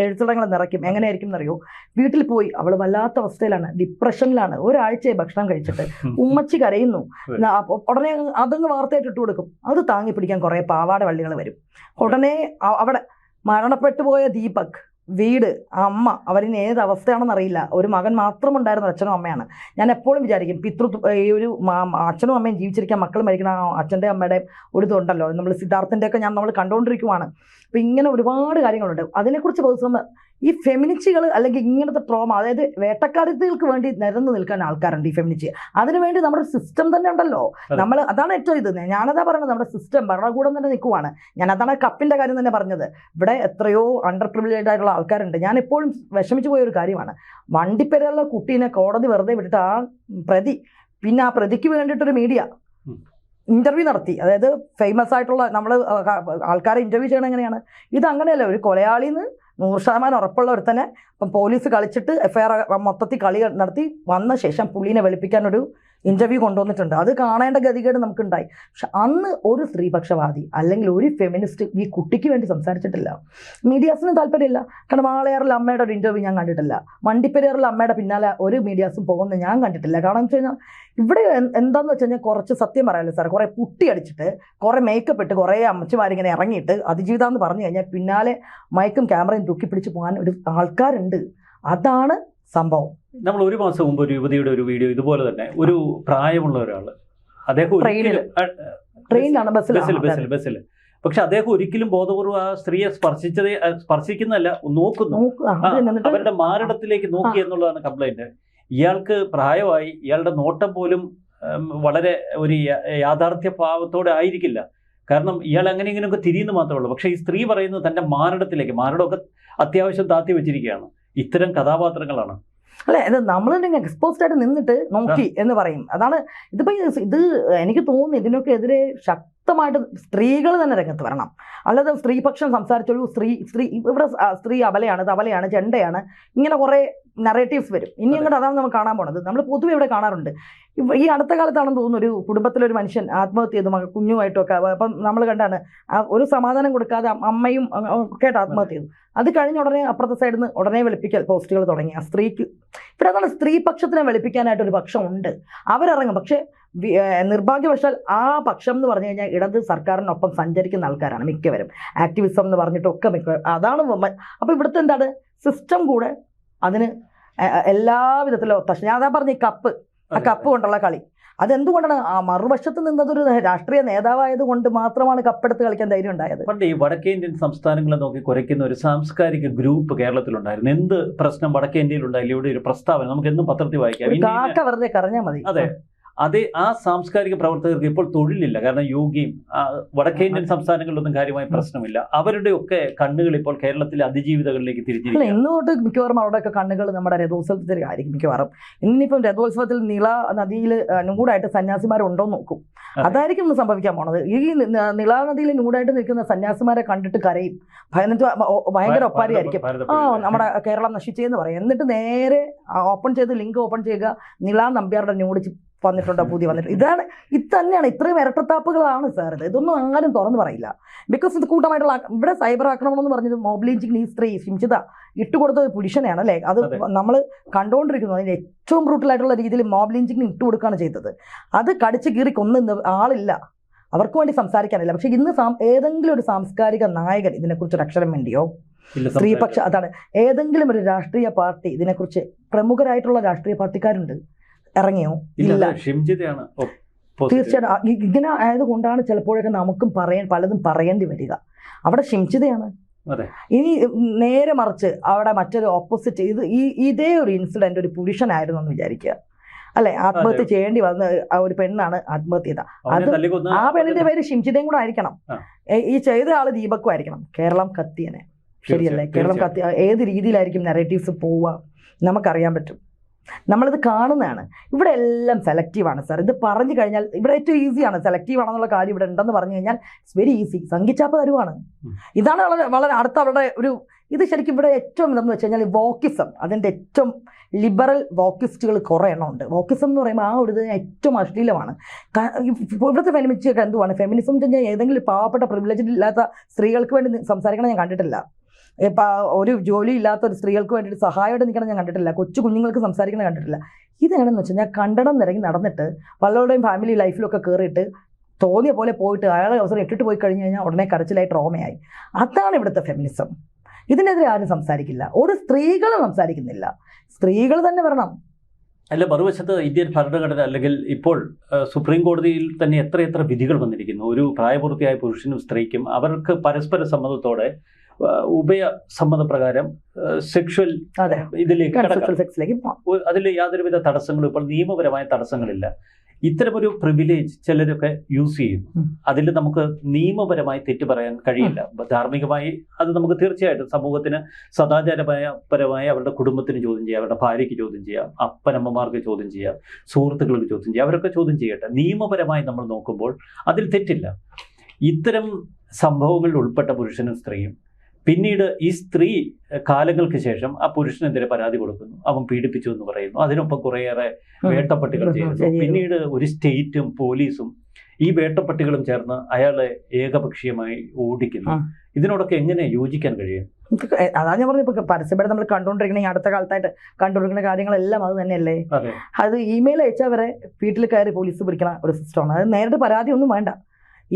എഴുത്തിടങ്ങൾ നിറയ്ക്കും. എങ്ങനെയായിരിക്കും എന്നറിയോ? വീട്ടിൽ പോയി അവൾ വല്ലാത്ത അവസ്ഥയിലാണ്, ഡിപ്രഷനിലാണ്, ഒരാഴ്ചയായി ഭക്ഷണം കഴിച്ചിട്ട്, ഉമ്മച്ചി കരയുന്നു. ഉടനെ അതങ്ങ് വാർത്തയായിട്ട് ഇട്ട് കൊടുക്കും. അത് താങ്ങി പിടിക്കാൻ കുറേ പാവാട വള്ളികൾ വരും. ഉടനെ അവിടെ മരണപ്പെട്ടു പോയ ദീപക് വീട്, അമ്മ, അവരിന് ഏത് അവസ്ഥയാണെന്ന് അറിയില്ല. ഒരു മകൻ മാത്രം ഉണ്ടായിരുന്ന അച്ഛനും അമ്മയാണ്. ഞാൻ എപ്പോഴും വിചാരിക്കും ഈ ഒരു അച്ഛനും അമ്മയും ജീവിച്ചിരിക്കാൻ മക്കൾ മരിക്കണം, അച്ഛൻ്റെ അമ്മയുടെയും ഒരു ഇതുണ്ടല്ലോ. നമ്മൾ സിദ്ധാർത്ഥൻ്റെ ഒക്കെ നമ്മൾ കണ്ടുകൊണ്ടിരിക്കുവാണ്. അപ്പം ഇങ്ങനെ ഒരുപാട് കാര്യങ്ങളുണ്ട്. അതിനെക്കുറിച്ച് പേഴ്സണൽ ഈ ഫെമിനിസ്റ്റുകൾ അല്ലെങ്കിൽ ഇങ്ങനത്തെ ട്രോമ, അതായത് വേട്ടക്കാരത്തികൾക്ക് വേണ്ടി നിരന്ന് നിൽക്കാൻ ആൾക്കാരുണ്ട് ഈ ഫെമിനിസ്റ്റ്. അതിനുവേണ്ടി നമ്മുടെ സിസ്റ്റം തന്നെ ഉണ്ടല്ലോ. നമ്മൾ അതാണ് ഏറ്റവും ഇത്. ഞാനതാ പറയുന്നത്, നമ്മുടെ സിസ്റ്റം ഭരണകൂടം തന്നെ നിൽക്കുവാണ്. ഞാൻ അതാണ് കപ്പിൻ്റെ കാര്യം തന്നെ പറഞ്ഞത്. ഇവിടെ എത്രയോ അണ്ടർ പ്രിവിലേജ് ആയിട്ടുള്ള ആൾക്കാരുണ്ട്. ഞാൻ എപ്പോഴും വിഷമിച്ചു പോയൊരു കാര്യമാണ്, വണ്ടിപ്പെരുള്ള കുട്ടീനെ കോടതി വെറുതെ വിട്ടിട്ട് ആ പിന്നെ ആ പ്രതിക്ക് വേണ്ടിയിട്ടൊരു മീഡിയ ഇൻ്റർവ്യൂ നടത്തി. അതായത് ഫേമസ് ആയിട്ടുള്ള നമ്മൾ ആൾക്കാരെ ഇൻ്റർവ്യൂ ചെയ്യണം എങ്ങനെയാണ്? ഇത് അങ്ങനെയല്ല. ഒരു കൊലയാളിന്ന് 100% ഉറപ്പുള്ള ഒരുത്തനെ ഇപ്പം പോലീസ് കളിച്ചിട്ട് FIR മൊത്തത്തിൽ കളി നടത്തി വന്ന ശേഷം പുള്ളീനെ വെളുപ്പിക്കാനൊരു ഇൻ്റർവ്യൂ കൊണ്ടുവന്നിട്ടുണ്ട്. അത് കാണേണ്ട ഗതികേട് നമുക്കുണ്ടായി. പക്ഷെ അന്ന് ഒരു സ്ത്രീപക്ഷവാദി അല്ലെങ്കിൽ ഒരു ഫെമിനിസ്റ്റ് ഈ കുട്ടിക്ക് വേണ്ടി സംസാരിച്ചിട്ടില്ല. മീഡിയാസിന് താല്പര്യമില്ല. കാരണം വാളയാറിൽ അമ്മയുടെ ഒരു ഇൻ്റർവ്യൂ ഞാൻ കണ്ടിട്ടില്ല. വണ്ടിപ്പെരിയാറിൽ അമ്മയുടെ പിന്നാലെ ഒരു മീഡിയാസും പോകുന്നത് ഞാൻ കണ്ടിട്ടില്ല. കാരണം എന്ന് വെച്ച് കഴിഞ്ഞാൽ ഇവിടെ എന്താണെന്ന് വെച്ച് കഴിഞ്ഞാൽ കുറച്ച് സത്യം പറയാമല്ലോ സാർ, കുറേ പുട്ടി അടിച്ചിട്ട്, കുറേ മേക്കപ്പ് ഇട്ട്, കുറേ അമ്മച്ചിമാരിങ്ങനെ ഇറങ്ങിയിട്ട് അതിജീവിതം എന്ന് പറഞ്ഞു കഴിഞ്ഞാൽ പിന്നാലെ മൈക്കും ക്യാമറയും തൂക്കിപ്പിടിച്ച് പോകാൻ ഒരു ആൾക്കാരുണ്ട്. അതാണ് സംഭവം. നമ്മൾ ഒരു മാസം മുമ്പ് ഒരു യുവതിയുടെ ഒരു വീഡിയോ ഇതുപോലെ തന്നെ, ഒരു പ്രായമുള്ള ഒരാൾ, അദ്ദേഹം ട്രെയിനിലാണ്, ബസ്സിൽ, പക്ഷെ അദ്ദേഹം ഒരിക്കലും ബോധപൂർവ്വം ആ സ്ത്രീയെ സ്പർശിക്കുന്നതല്ല, നോക്കുന്നു, അവരുടെ മാരടത്തിലേക്ക് നോക്കി എന്നുള്ളതാണ് കംപ്ലൈന്റ്. ഇയാൾക്ക് പ്രായമായി, ഇയാളുടെ നോട്ടം പോലും വളരെ ഒരു യാഥാർത്ഥ്യ ഭാവത്തോടെ ആയിരിക്കില്ല. കാരണം ഇയാൾ അങ്ങനെ ഇങ്ങനെയൊക്കെ തിരിയുന്നു മാത്രമേ ഉള്ളൂ. പക്ഷേ ഈ സ്ത്രീ പറയുന്നത് തൻ്റെ മാരടത്തിലേക്ക്, മാരടമൊക്കെ അത്യാവശ്യം താത്തി വെച്ചിരിക്കുകയാണ്. ഇത്തരം കഥാപാത്രങ്ങളാണ്. അല്ലെ, ഇത് നമ്മൾ എക്സ്പോസ്ഡ് ആയിട്ട് നിന്നിട്ട് നോക്കി എന്ന് പറയും. അതാണ് ഇതിപ്പോൾ ഇത് എനിക്ക് തോന്നുന്നു ഇതിനൊക്കെ എതിരെ ശക്തമായിട്ട് സ്ത്രീകൾ തന്നെ രംഗത്ത് വരണം. അല്ലാതെ സ്ത്രീപക്ഷം സംസാരിച്ചൊരു ഇവിടെ സ്ത്രീ അബലയാണ്, തബലയാണ്, ചെണ്ടയാണ്, ഇങ്ങനെ കുറേ നറേറ്റീവ്സ് വരും. ഇനി അങ്ങോട്ട് അതാണ് നമ്മൾ കാണാൻ പോണത്. നമ്മൾ പൊതുവെ ഇവിടെ കാണാറുണ്ട്. ഈ അടുത്ത കാലത്താണെന്ന് തോന്നുന്നു ഒരു കുടുംബത്തിലൊരു മനുഷ്യൻ ആത്മഹത്യ ചെയ്തു, കുഞ്ഞുമായിട്ടൊക്കെ. അപ്പം നമ്മൾ കണ്ടാണ് ഒരു സമാധാനം കൊടുക്കാതെ അമ്മയും ഒക്കെ ആയിട്ട് ആത്മഹത്യ ചെയ്തു. അത് കഴിഞ്ഞ ഉടനെ അപ്പുറത്തെ സൈഡിൽ നിന്ന് ഉടനെ വെളുപ്പിക്കൽ പോസ്റ്റുകൾ തുടങ്ങി. ആ സ്ത്രീക്ക് ഇവിടെ അതാണ്, സ്ത്രീപക്ഷത്തിനെ വെളുപ്പിക്കാനായിട്ടൊരു പക്ഷം ഉണ്ട്, അവരിറങ്ങും. പക്ഷേ നിർഭാഗ്യവശാൽ ആ പക്ഷം എന്ന് പറഞ്ഞു കഴിഞ്ഞാൽ ഇടത് സർക്കാരിനൊപ്പം സഞ്ചരിക്കുന്ന ആൾക്കാരാണ് മിക്കവരും. ആക്ടിവിസം എന്ന് പറഞ്ഞിട്ടൊക്കെ മിക്കവരും അതാണ്. അപ്പോൾ ഇവിടുത്തെ എന്താണ് സിസ്റ്റം കൂടെ അതിന് എല്ലാ വിധത്തിലും ഒത്താശ. ഞാൻ അതാ പറഞ്ഞ ഈ കപ്പ്, ആ കപ്പ് കൊണ്ടുള്ള കളി, അതെന്തുകൊണ്ടാണ്? ആ മറുവശത്ത് നിന്നതൊരു രാഷ്ട്രീയ നേതാവായത് കൊണ്ട് മാത്രമാണ് കപ്പെടുത്ത് കളിക്കാൻ ധൈര്യം ഉണ്ടായത്. പണ്ട് ഈ വടക്കേ ഇന്ത്യൻ സംസ്ഥാനങ്ങളെ നോക്കി കുരയ്ക്കുന്ന ഒരു സാംസ്കാരിക ഗ്രൂപ്പ് കേരളത്തിലുണ്ടായിരുന്നു. എന്ത് പ്രശ്നം വടക്കേ ഇന്ത്യയിൽ ഉണ്ടായില്ല, ഇവിടെ ഒരു പ്രസ്താവന നമുക്ക് എന്നും പത്രത്തിൽ വായിക്കാം, കാക്ക വെറുതെ കറഞ്ഞാൽ മതി. അതെ, ആ സാംസ്കാരിക പ്രവർത്തകർക്ക് ഇപ്പോൾ തൊഴിലില്ല. കാരണം യോഗിയും വടക്കേ ഇന്ത്യൻ സംസ്ഥാനങ്ങളിലൊന്നും കാര്യമായ പ്രശ്നമില്ല. അവരുടെ ഒക്കെ കണ്ണുകൾ ഇപ്പോൾ കേരളത്തിലെ അതിജീവിതകളിലേക്ക് തിരിച്ചിരിക്കും. ഇന്നോട്ട് മിക്കവാറും അവിടെയൊക്കെ കണ്ണുകൾ നമ്മുടെ രഥോത്സവത്തിലായിരിക്കും മിക്കവാറും. ഇന്നിപ്പം രഥോത്സവത്തിൽ നിള നദിയിൽ നൂടായിട്ട് സന്യാസിമാരുണ്ടോ നോക്കും. അതായിരിക്കും ഇന്ന് സംഭവിക്കാൻ പോണത്. ഈ നിള നദിയിൽ നൂടായിട്ട് നിൽക്കുന്ന സന്യാസിമാരെ കണ്ടിട്ട് കരയും, ഭയങ്കര ഒപ്പാരിയായിരിക്കും. നമ്മുടെ കേരളം നശിച്ചേന്ന് പറയും. എന്നിട്ട് നേരെ ഓപ്പൺ ചെയ്ത് ലിങ്ക് ഓപ്പൺ ചെയ്യുക, നിള നമ്പ്യാരുടെ ന്യൂഡ് വന്നിട്ടുണ്ടോ, പുതിയ വന്നിട്ട്. ഇത് തന്നെയാണ്, ഇത്രയും ഇരട്ടത്താപ്പുകളാണ് സാർ. ഇതൊന്നും ആരും തുറന്നു പറയില്ല. ബിക്കോസ് ഇത് കൂട്ടമായിട്ടുള്ള ഇവിടെ സൈബർ ആക്രമണം എന്ന് പറഞ്ഞത് മോബിലൈസിങ്, ഈ സ്ത്രീ ഷിംജിത ഇട്ടുകൊടുത്തത് പുരുഷനെയാണ് അല്ലേ? അത് നമ്മൾ കണ്ടുകൊണ്ടിരിക്കുന്നു. അതിന് ഏറ്റവും ബ്രൂട്ടലായിട്ടുള്ള രീതിയിൽ മോബ് ലിഞ്ചിങ് ഇട്ടുകൊടുക്കുകയാണ് ചെയ്തത്. അത് കടിച്ച് കീറി കൊന്ന ആളില്ല, അവർക്ക് വേണ്ടി സംസാരിക്കാനില്ല. പക്ഷെ ഇന്ന് ഏതെങ്കിലും ഒരു സാംസ്കാരിക നായകൻ ഇതിനെക്കുറിച്ച് ഒരു അക്ഷരം വേണ്ടിയോ? സ്ത്രീപക്ഷ അതാണ്, ഏതെങ്കിലും ഒരു രാഷ്ട്രീയ പാർട്ടി ഇതിനെക്കുറിച്ച്, പ്രമുഖരായിട്ടുള്ള രാഷ്ട്രീയ പാർട്ടിക്കാരുണ്ട്, ഇറങ്ങിയോ? ഇല്ല. തീർച്ചയായിട്ടും ഇങ്ങനെ ആയതുകൊണ്ടാണ് ചിലപ്പോഴൊക്കെ നമുക്കും പലതും പറയേണ്ടി വരിക. അവിടെ ഷിംജിതയാണ്. ഇനി നേരെ മറിച്ച് അവിടെ മറ്റൊരു ഓപ്പോസിറ്റ് ഇതേ ഒരു ഇൻസിഡന്റ് ഒരു പുരുഷനായിരുന്നു എന്ന് വിചാരിക്കുക അല്ലെ, ആത്മഹത്യ ചെയ്യേണ്ടി വന്ന ഒരു പെണ്ണാണ് ആത്മഹത്യ ചെയ്ത. അത് ആ പെണ്ണിന്റെ പേര് ഷിംജിതയും കൂടെ ആയിരിക്കണം. ഈ ചെയ്ത ആള് ദീപക്കും ആയിരിക്കണം. കേരളം കത്തിയനെ, ശരിയല്ലേ? കേരളം കത്തി ഏത് രീതിയിലായിരിക്കും നെറേറ്റീവ്സ് പോവുക നമുക്കറിയാൻ പറ്റും. നമ്മളിത് കാണുന്നതാണ്. ഇവിടെ എല്ലാം സെലക്റ്റീവാണ് സാർ. ഇത് പറഞ്ഞു കഴിഞ്ഞാൽ ഇവിടെ ഏറ്റവും ഈസിയാണ്. സെലക്റ്റീവ് ആണെന്നുള്ള കാര്യം ഇവിടെ ഉണ്ടെന്ന് പറഞ്ഞു കഴിഞ്ഞാൽ ഇറ്റ്സ് വെരി ഈസി. സംഘിച്ചാപ്പ തരുവാണ്. ഇതാണ് വളരെ അടുത്ത അവരുടെ ഒരു ഇത്. ശരിക്കും ഇവിടെ ഏറ്റവും ഇതെന്ന് വെച്ച് കഴിഞ്ഞാൽ വോക്കിസം, അതിൻ്റെ ഏറ്റവും ലിബറൽ വോക്കിസ്റ്റുകൾ കുറേ എണ്ണം ഉണ്ട്. വോക്കിസം എന്ന് പറയുമ്പോൾ ആ ഒരു ഇത് ഏറ്റവും അശ്ലീലമാണ്. ഇവിടുത്തെ ഫെമിനിസ്റ്റ് എന്തുവാണ് ഫെമിനിസം എന്ന് വെച്ചാൽ ഏതെങ്കിലും പാവപ്പെട്ട പ്രിവിലേജ് ഇല്ലാത്ത സ്ത്രീകൾക്ക് വേണ്ടി സംസാരിക്കണം ഞാൻ കണ്ടിട്ടില്ല. ഇപ്പം ഒരു ജോലി ഇല്ലാത്ത ഒരു സ്ത്രീകൾക്ക് വേണ്ടിയിട്ട് സഹായമായിട്ട് നിൽക്കണം ഞാൻ കണ്ടിട്ടില്ല. കൊച്ചു കുഞ്ഞുങ്ങൾക്ക് സംസാരിക്കണം കണ്ടിട്ടില്ല. ഇതാണെന്ന് വെച്ചാൽ ഞാൻ കണ്ടടം നിറങ്ങി നടന്നിട്ട് പലരുടെയും ഫാമിലി ലൈഫിലൊക്കെ കയറിയിട്ട് തോന്നിയ പോലെ പോയിട്ട് അയാളെ അവസരം ഇട്ടിട്ട് പോയി കഴിഞ്ഞ് കഴിഞ്ഞാൽ ഉടനെ കരച്ചിലായി ട്രോമയായി. അതാണ് ഇവിടുത്തെ ഫെമിനിസം. ഇതിനെതിരെ ആരും സംസാരിക്കില്ല, ഒരു സ്ത്രീകളും സംസാരിക്കുന്നില്ല. സ്ത്രീകൾ തന്നെ വരണം. അല്ല, മറുവശത്ത് ഇന്ത്യൻ ഭരണഘടന അല്ലെങ്കിൽ ഇപ്പോൾ സുപ്രീം കോടതിയിൽ തന്നെ എത്രയെത്ര വിധികൾ വന്നിരിക്കുന്നു. ഒരു പ്രായപൂർത്തിയായ പുരുഷനും സ്ത്രീക്കും അവർക്ക് പരസ്പര സമ്മതത്തോടെ ഉഭയ സമ്മതപ്രകാരം സെക്ഷൽ ഇതിലേക്ക് അതിൽ യാതൊരുവിധ തടസ്സങ്ങളും ഇപ്പോൾ നിയമപരമായ തടസ്സങ്ങളില്ല. ഇത്തരമൊരു പ്രിവിലേജ് ചിലരൊക്കെ യൂസ് ചെയ്യുന്നു. അതിൽ നമുക്ക് നിയമപരമായി തെറ്റ് പറയാൻ കഴിയില്ല. ധാർമ്മികമായി അത് നമുക്ക് തീർച്ചയായിട്ടും സമൂഹത്തിന് സദാചാരപരമായി അവരുടെ കുടുംബത്തിന് ചോദ്യം ചെയ്യാം, അവരുടെ ഭാര്യയ്ക്ക് ചോദ്യം ചെയ്യാം, അപ്പനമ്മമാർക്ക് ചോദ്യം ചെയ്യാം, സുഹൃത്തുക്കൾക്ക് ചോദ്യം ചെയ്യാം, അവരൊക്കെ ചോദ്യം ചെയ്യട്ടെ. നിയമപരമായി നമ്മൾ നോക്കുമ്പോൾ അതിൽ തെറ്റില്ല. ഇത്തരം സംഭവങ്ങളിൽ ഉൾപ്പെട്ട പുരുഷനും സ്ത്രീയും പിന്നീട് ഈ സ്ത്രീ കാലങ്ങൾക്ക് ശേഷം ആ പുരുഷനെതിരെ പരാതി കൊടുക്കുന്നു, അവൻ പീഡിപ്പിച്ചു എന്ന് പറയുന്നു. അതിനൊപ്പം കുറേയേറെ വേട്ടപ്പട്ടികൾ ചെയ്യുന്നു. പിന്നീട് ഒരു സ്റ്റേറ്റും പോലീസും ഈ വേട്ടപ്പട്ടികളും ചേർന്ന് അയാളെ ഏകപക്ഷീയമായി ഓടിക്കുന്നു. ഇതിനോടൊക്കെ എങ്ങനെ യോജിക്കാൻ കഴിയും? അതാ ഞാൻ പറഞ്ഞു, ഇപ്പൊ പരസ്യമായിട്ട് നമ്മൾ കണ്ടുകൊണ്ടിരിക്കണ ഈ അടുത്ത കാലത്തായിട്ട് കണ്ടുകൊണ്ടിരിക്കുന്ന കാര്യങ്ങളെല്ലാം അത് തന്നെയല്ലേ. അത് ഇമെയിൽ അയച്ചവരെ വീട്ടിൽ കയറി പോലീസ് പിടിക്കണ ഒരു സിസ്റ്റമാണ്. അത് നേരിട്ട് പരാതി ഒന്നും വേണ്ട,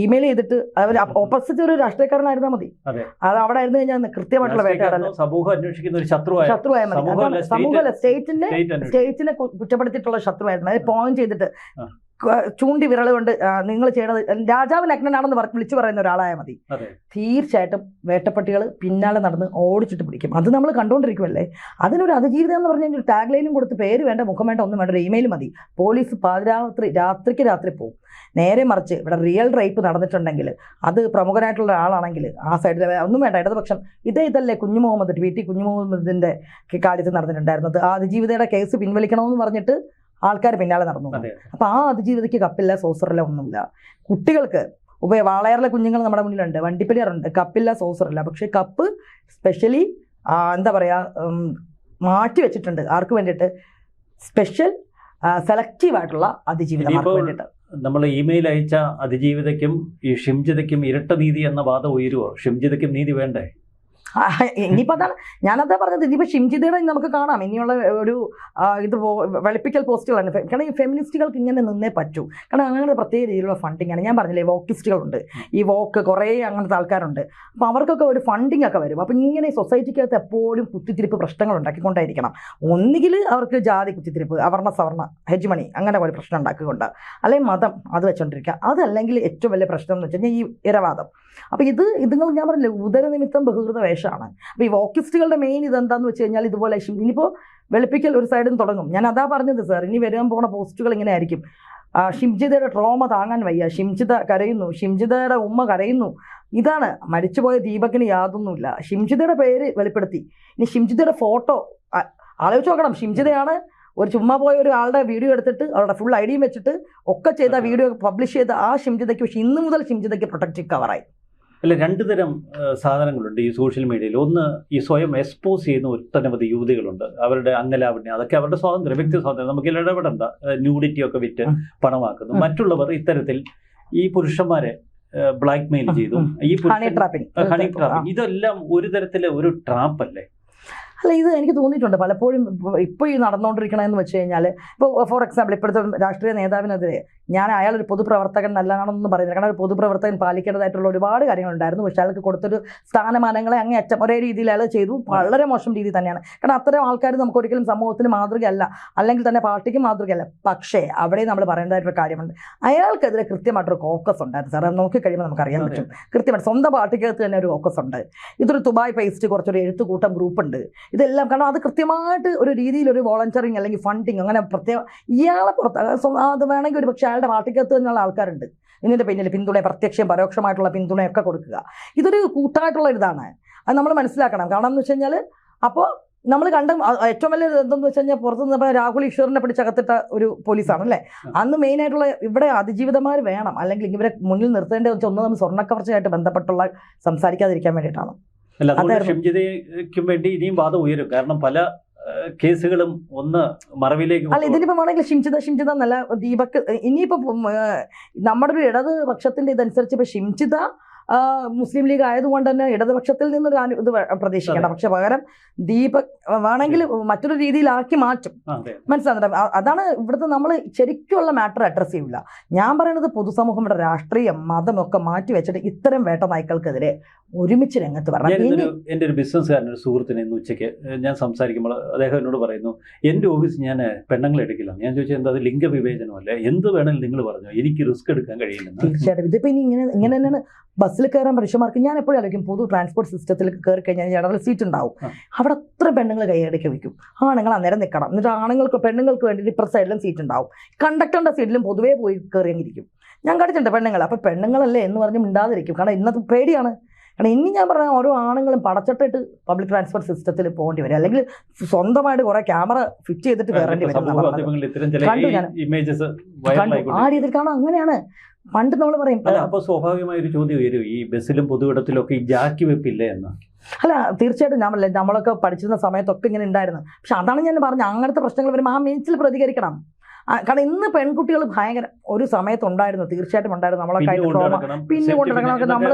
ഇമെയിൽ ചെയ്തിട്ട് അവർ ഓപ്പോസിറ്റ് ഒരു രാഷ്ട്രീയക്കാരനായിരുന്നാൽ മതി. അത് അവിടെ ആയിരുന്നു കഴിഞ്ഞാൽ കൃത്യമായിട്ടുള്ള വേട്ടയാടൽ. സമൂഹം അന്വേഷിക്കുന്ന ഒരു ശത്രുവായ മതി. സമൂഹമല്ല, സ്റ്റേറ്റിനെ കുറ്റപ്പെടുത്തിയിട്ടുള്ള ശത്രുവായിരുന്നു. അത് പോയിന്റ് ചെയ്തിട്ട് ചൂണ്ടി വിരൽ കൊണ്ട് നിങ്ങൾ ചെയ്യണത് രാജാവ് നഗ്നനാണെന്ന് വിളിച്ചു പറയുന്ന ഒരാളായ മതി. തീർച്ചയായിട്ടും വേട്ടപ്പട്ടികൾ പിന്നാലെ നടന്ന് ഓടിച്ചിട്ട് പിടിക്കും. അത് നമ്മൾ കണ്ടുകൊണ്ടിരിക്കുമല്ലേ. അതിനൊരു അതിജീവിതം എന്ന് പറഞ്ഞാൽ ഒരു ടാഗ് ലൈനും കൊടുത്ത് പേര് വേണ്ട, മുഖം വേണ്ട, ഒന്നും വേണ്ട, ഒരു ഇമെയിൽ മതി. പോലീസ് രാത്രിക്ക് പോവും. നേരെ മറിച്ച് ഇവിടെ റിയൽ റേപ്പ് നടന്നിട്ടുണ്ടെങ്കിൽ അത് പ്രമുഖനായിട്ടുള്ള ഒരാളാണെങ്കിൽ ആ സൈഡിൽ ഒന്നും വേണ്ട, ഇടതുപക്ഷം ഇതല്ലേ കുഞ്ഞു മുഹമ്മദ് VT കുഞ്ഞു മുഹമ്മദിന്റെ കാര്യത്തിൽ നടന്നിട്ടുണ്ടായിരുന്നത്. ആ അതിജീവിതയുടെ കേസ് പിൻവലിക്കണമെന്ന് പറഞ്ഞിട്ട് ആൾക്കാർ പിന്നാലെ നടന്നു. അപ്പൊ ആ അതിജീവിതയ്ക്ക് കപ്പില്ല, സോസറില്ല, ഒന്നുമില്ല. കുട്ടികൾക്ക് വാളയാറിലെ കുഞ്ഞുങ്ങൾ നമ്മുടെ മുന്നിലുണ്ട്, വണ്ടിപ്പെരിയാറുണ്ട്, കപ്പില്ല, സോസറില്ല. പക്ഷെ കപ്പ് സ്പെഷ്യലി എന്താ പറയാ മാറ്റി വെച്ചിട്ടുണ്ട് ആർക്ക് വേണ്ടിയിട്ട്? സ്പെഷ്യൽ സെലക്റ്റീവ് ആയിട്ടുള്ള അതിജീവിതം വേണ്ടിയിട്ട്. നമ്മൾ ഇമെയിൽ അയച്ച അതിജീവിതയ്ക്കും ഈ ഷിംജിതയ്ക്കും ഇരട്ട നീതി എന്ന വാദം ഉയരുവോ? ഷിംജിതയ്ക്കും നീതി വേണ്ടേ? ഇനിയിപ്പോൾ അതാണ് ഞാനതാ പറഞ്ഞത്. ഇനിയിപ്പോൾ ഷിംജിതയുടെ നമുക്ക് കാണാം ഇനിയുള്ള ഒരു ഇത് വെളുപ്പിക്കൽ പോസ്റ്റുകളാണ്. കാരണം ഈ ഫെമിനിസ്റ്റുകൾക്ക് ഇങ്ങനെ നിന്നേ പറ്റൂ. കാരണം അങ്ങനെ പ്രത്യേക രീതിയിലുള്ള ഫണ്ടിങ് ആണ്. ഞാൻ പറഞ്ഞില്ലേ, വോക്കിസ്റ്റുകളുണ്ട്, ഈ വോക്ക് കുറേ അങ്ങനത്തെ ആൾക്കാരുണ്ട്. അപ്പോൾ അവർക്കൊക്കെ ഒരു ഫണ്ടിങ് ഒക്കെ വരും. അപ്പം ഇങ്ങനെ സൊസൈറ്റിക്കകത്ത് എപ്പോഴും കുത്തിത്തിരിപ്പ് പ്രശ്നങ്ങൾ ഉണ്ടാക്കിക്കൊണ്ടായിരിക്കണം. ഒന്നുകിൽ അവർക്ക് ജാതി കുത്തിത്തിരിപ്പ്, അവർണ സവർണ ഹെജ്മണി അങ്ങനെ ഒരു പ്രശ്നം ഉണ്ടാക്കിക്കൊണ്ട്, അല്ലെങ്കിൽ മതം അത് വെച്ചോണ്ടിരിക്കുക. അതല്ലെങ്കിൽ ഏറ്റവും വലിയ പ്രശ്നം എന്ന് വെച്ച് കഴിഞ്ഞാൽ ഈ ഇരവാദം. അപ്പോൾ ഇതുങ്ങൾ ഞാൻ പറഞ്ഞില്ലേ ഉദരനിമിത്തം ബഹുകൃത വേഷമാണ്. അപ്പോൾ ഈ വോക്കിസ്റ്റുകളുടെ മെയിൻ ഇതെന്താന്ന് വെച്ച് കഴിഞ്ഞാൽ ഇതുപോലെ ഇനിയിപ്പോൾ വെളുപ്പിക്കൽ ഒരു സൈഡിൽ നിന്ന് തുടങ്ങും. ഞാൻ അതാ പറഞ്ഞത് സാർ, ഇനി വരാൻ പോകുന്ന പോസ്റ്റുകൾ ഇങ്ങനെ ആയിരിക്കും. ഷിംജിതയുടെ ട്രോമ താങ്ങാൻ വയ്യ, ഷിംജിത കരയുന്നു, ഷിംജിതയുടെ ഉമ്മ കരയുന്നു. ഇതാണ് മരിച്ചുപോയ ദീപകിന് യാതൊന്നുമില്ല. ഷിംജിതയുടെ പേര് വെളിപ്പെടുത്തി. ഇനി ഷിംജിതയുടെ ഫോട്ടോ ആലോചിച്ച് നോക്കണം. ഷിംജിതയാണ് ഒരു ചുമ്മാ പോയ ഒരാളുടെ വീഡിയോ എടുത്തിട്ട് അവരുടെ ഫുൾ ഐഡിയും വെച്ചിട്ട് ഒക്കെ ചെയ്ത വീഡിയോ പബ്ലിഷ് ചെയ്ത ആ ഷിംജിതയ്ക്ക് പക്ഷേ ഇന്ന് മുതൽ ഷിംജിതയ്ക്ക് പ്രൊട്ടക്റ്റീവ് കവറായി. അല്ല, രണ്ട് തരം സാധനങ്ങളുണ്ട് ഈ സോഷ്യൽ മീഡിയയിൽ. ഒന്ന്, ഈ സ്വയം എക്സ്പോസ് ചെയ്യുന്ന ഒട്ടനവധി യുവതികളുണ്ട്, അവരുടെ അംഗലാവണ്യം, അതൊക്കെ അവരുടെ സ്വാതന്ത്ര്യം, വ്യക്തി സ്വാതന്ത്ര്യം, നമുക്ക് ഇടപെടണ്ട, ന്യൂഡിറ്റി ഒക്കെ വിറ്റ് പണമാക്കുന്നു. മറ്റുള്ളവർ ഇത്തരത്തിൽ ഈ പുരുഷന്മാരെ ബ്ലാക്ക് മെയിൽ ചെയ്തു, ഈ ഹണി ട്രാപ്പിംഗ്, ഇതെല്ലാം ഒരു തരത്തിലെ ഒരു ട്രാപ്പ് അല്ലേ? അല്ല, ഇത് എനിക്ക് തോന്നിയിട്ടുണ്ട് പലപ്പോഴും. ഇപ്പോൾ ഈ നടന്നുകൊണ്ടിരിക്കണമെന്ന് വെച്ച് കഴിഞ്ഞാൽ ഇപ്പോൾ ഫോർ എക്സാമ്പിൾ ഇപ്പോഴത്തെ രാഷ്ട്രീയ നേതാവിനെതിരെ ഞാൻ അയാളൊരു പൊതുപ്രവർത്തകൻ നല്ലതാണെന്ന് പറയുന്നത്. കാരണം ഒരു പൊതുപ്രവർത്തകൻ പാലിക്കേണ്ടതായിട്ടുള്ള ഒരുപാട് കാര്യങ്ങളുണ്ടായിരുന്നു. പക്ഷേ അയാൾക്ക് കൊടുത്തൊരു സ്ഥാനമാനങ്ങളെ അങ്ങേയറ്റം ഒരേ രീതിയിൽ അയാൾ ചെയ്തു. വളരെ മോശം രീതി തന്നെയാണ്. കാരണം അത്തരം ആൾക്കാർ നമുക്ക് ഒരിക്കലും സമൂഹത്തിന് മാതൃകയല്ല, അല്ലെങ്കിൽ തന്നെ പാർട്ടിക്ക് മാതൃകയല്ല. പക്ഷേ അവിടെ നമ്മൾ പറയേണ്ടതായിട്ടൊരു കാര്യമുണ്ട്, അയാൾക്കെതിരെ കൃത്യമായിട്ടൊരു കോക്കസ് ഉണ്ടായിരുന്നു സാർ. അത് നോക്കിക്കഴിയുമ്പോൾ നമുക്കറിയാൻ പറ്റും കൃത്യമായിട്ട്. സ്വന്തം പാർട്ടിക്കകത്ത് തന്നെ ഒരു കോക്കസ് ഉണ്ട്. ഇതൊരു ദുബായ് പേസ്റ്റ് കുറച്ചൊരു എഴുത്തുകൂട്ടം ഗ്രൂപ്പുണ്ട്. ഇതെല്ലാം കാരണം അത് കൃത്യമായിട്ട് ഒരു രീതിയിൽ ഒരു വോളണ്ടിയറിങ് അല്ലെങ്കിൽ ഫണ്ടിങ് അങ്ങനെ പ്രത്യേകം ഇയാളെ പുറത്ത് അത് വേണമെങ്കിൽ ഒരു പക്ഷേ അയാളുടെ പാർട്ടിക്കകത്ത് തന്നെയുള്ള ആൾക്കാരുണ്ട് ഇതിൻ്റെ പിന്നിൽ പിന്തുണ, പ്രത്യക്ഷം പരോക്ഷമായിട്ടുള്ള പിന്തുണയൊക്കെ കൊടുക്കുക. ഇതൊരു കൂട്ടായിട്ടുള്ള ഇതാണ്. അത് നമ്മൾ മനസ്സിലാക്കണം. കാരണം എന്ന് വെച്ച് കഴിഞ്ഞാൽ അപ്പോൾ നമ്മൾ കണ്ട ഏറ്റവും വലിയ എന്തെന്ന് വെച്ച് കഴിഞ്ഞാൽ പുറത്തു നിന്നപ്പോൾ രാഹുൽ ഈശ്വറിനെ പിടിച്ചകത്തിട്ട ഒരു പോലീസാണല്ലേ. അന്ന് മെയിനായിട്ടുള്ള ഇവിടെ അതിജീവിതമാർ വേണം, അല്ലെങ്കിൽ ഇവരെ മുന്നിൽ നിർത്തേണ്ടതെന്ന് വെച്ചാൽ ഒന്ന് നമ്മൾ സ്വർണ്ണക്കവർച്ചയായിട്ട് ബന്ധപ്പെട്ടുള്ള സംസാരിക്കാതിരിക്കാൻ വേണ്ടിയിട്ടാണ്. അല്ല, അതുകൊണ്ട് ഷിംജിതയ്ക്കും വേണ്ടി ഇനിയും വാദം ഉയരും. കാരണം പല കേസുകളും ഒന്ന് മറവിലേക്ക് അല്ല, ഇതിനിപ്പോ വേണമെങ്കിൽ ഷിംജിത എന്നല്ല, ദീപക് ഇനിയിപ്പോ നമ്മുടെ ഒരു ഇടതുപക്ഷത്തിന്റെ ഇതനുസരിച്ച് ഇപ്പൊ ഷിംജിത മുസ്ലിം ലീഗ് ആയതുകൊണ്ട് തന്നെ ഇടതുപക്ഷത്തിൽ നിന്നൊരു ഇത് പ്രതീക്ഷിക്കേണ്ട. പക്ഷെ പകരം ദീപക് വേണമെങ്കിൽ മറ്റൊരു രീതിയിലാക്കി മാറ്റും. മനസ്സിലാകുന്നുണ്ട്? അതാണ് ഇവിടുത്തെ നമ്മൾ ശരിക്കുള്ള മാറ്റർ അഡ്രസ് ചെയ്യില്ല. ഞാൻ പറയുന്നത് പൊതുസമൂഹം ഇവിടെ രാഷ്ട്രീയം മതം ഒക്കെ മാറ്റി വെച്ചിട്ട് ഇത്തരം വേട്ട നായ്ക്കൾക്കെതിരെ ഒരുമിച്ച് രംഗത്ത് വരണം. എൻ്റെ ഒരു ബിസിനസ്സുകാരൻ ഒരു സുഹൃത്തിന് ഇന്ന് ഉച്ചയ്ക്ക് ഞാൻ സംസാരിക്കുമ്പോൾ അദ്ദേഹം എന്നോട് പറയുന്നു, എൻ്റെ ഓഫീസ് ഞാൻ പെണ്ണുങ്ങളെ എടുക്കില്ല. ഞാൻ ചോദിച്ചാൽ എന്താ, അത് ലിംഗവിവേചനമല്ലേ? എന്ത് വേണമെങ്കിലും നിങ്ങൾ പറഞ്ഞു, എനിക്ക് റിസ്ക് എടുക്കാൻ കഴിയില്ല. തീർച്ചയായിട്ടും ഇതിപ്പോ ഇനി ഇങ്ങനെ തന്നെയാണ്. ബസ്സിൽ കയറാൻ പുരുഷന്മാർക്ക് ഞാൻ എപ്പോഴും ആലോചിക്കും, പൊതു ട്രാൻസ്പോർട്ട് സിസ്റ്റത്തിൽ കയറി കഴിഞ്ഞാൽ ജനറൽ സീറ്റ് ഉണ്ടാവും, അവിടെ അത്ര പെണ്ണുങ്ങൾ കൈയടക്കി വയ്ക്കും. ആണുങ്ങൾ അന്നേരം നിൽക്കണം. എന്നിട്ട് പെണ്ണുങ്ങൾക്ക് വേണ്ടിയിട്ട് ഇപ്പുറ സൈഡിലും സീറ്റ് ഉണ്ടാവും. കണ്ടക്ടറിന്റെ സീറ്റിലും പൊതുവേ പോയി കയറിയെങ്കിരിക്കും. ഞാൻ കണ്ടിട്ടുണ്ട് പെണ്ണുങ്ങൾ. അപ്പൊ പെണ്ണുങ്ങളല്ലേ എന്ന് പറഞ്ഞ് മിണ്ടാതിരിക്കും. കാരണം ഇന്നത്തെ പേടിയാണ്. കാരണം ഇനി ഞാൻ പറഞ്ഞ ഓരോ ആണുങ്ങളും പടച്ചിട്ടിട്ട് പബ്ലിക് ട്രാൻസ്പോർട്ട് സിസ്റ്റത്തിൽ പോകേണ്ടി വരും, അല്ലെങ്കിൽ സ്വന്തമായിട്ട് കുറെ ക്യാമറ ഫിറ്റ് ചെയ്തിട്ട് കയറേണ്ടി വരും. ആ രീതിയിൽ കാണാം. അങ്ങനെയാണ് പണ്ട് നമ്മൾ പറയും. അപ്പൊ സ്വാഭാവികമായ ഒരു ചോദ്യം വരും, ഈ ബസ്സിലും പൊതുവിടത്തിലൊക്കെ ഈ ജാക്കി വെപ്പില്ലേ എന്ന്. അല്ല, തീർച്ചയായിട്ടും നമ്മളൊക്കെ പഠിച്ചിരുന്ന സമയത്തൊക്കെ ഇങ്ങനെ ഉണ്ടായിരുന്നു. പക്ഷെ അതാണ് ഞാൻ പറഞ്ഞത്, അങ്ങനത്തെ പ്രശ്നങ്ങൾ വരുമ്പോൾ ആ മീൻസിൽ പ്രതികരിക്കണം. കാരണം ഇന്ന് പെൺകുട്ടികൾ ഭയങ്കര ഒരു സമയത്തുണ്ടായിരുന്നു, തീർച്ചയായിട്ടും ഉണ്ടായിരുന്നു. നമ്മളൊക്കെ ആയിട്ട് ട്രോമ പിന്നെ കൊണ്ടിടക്കണമൊക്കെ നമ്മൾ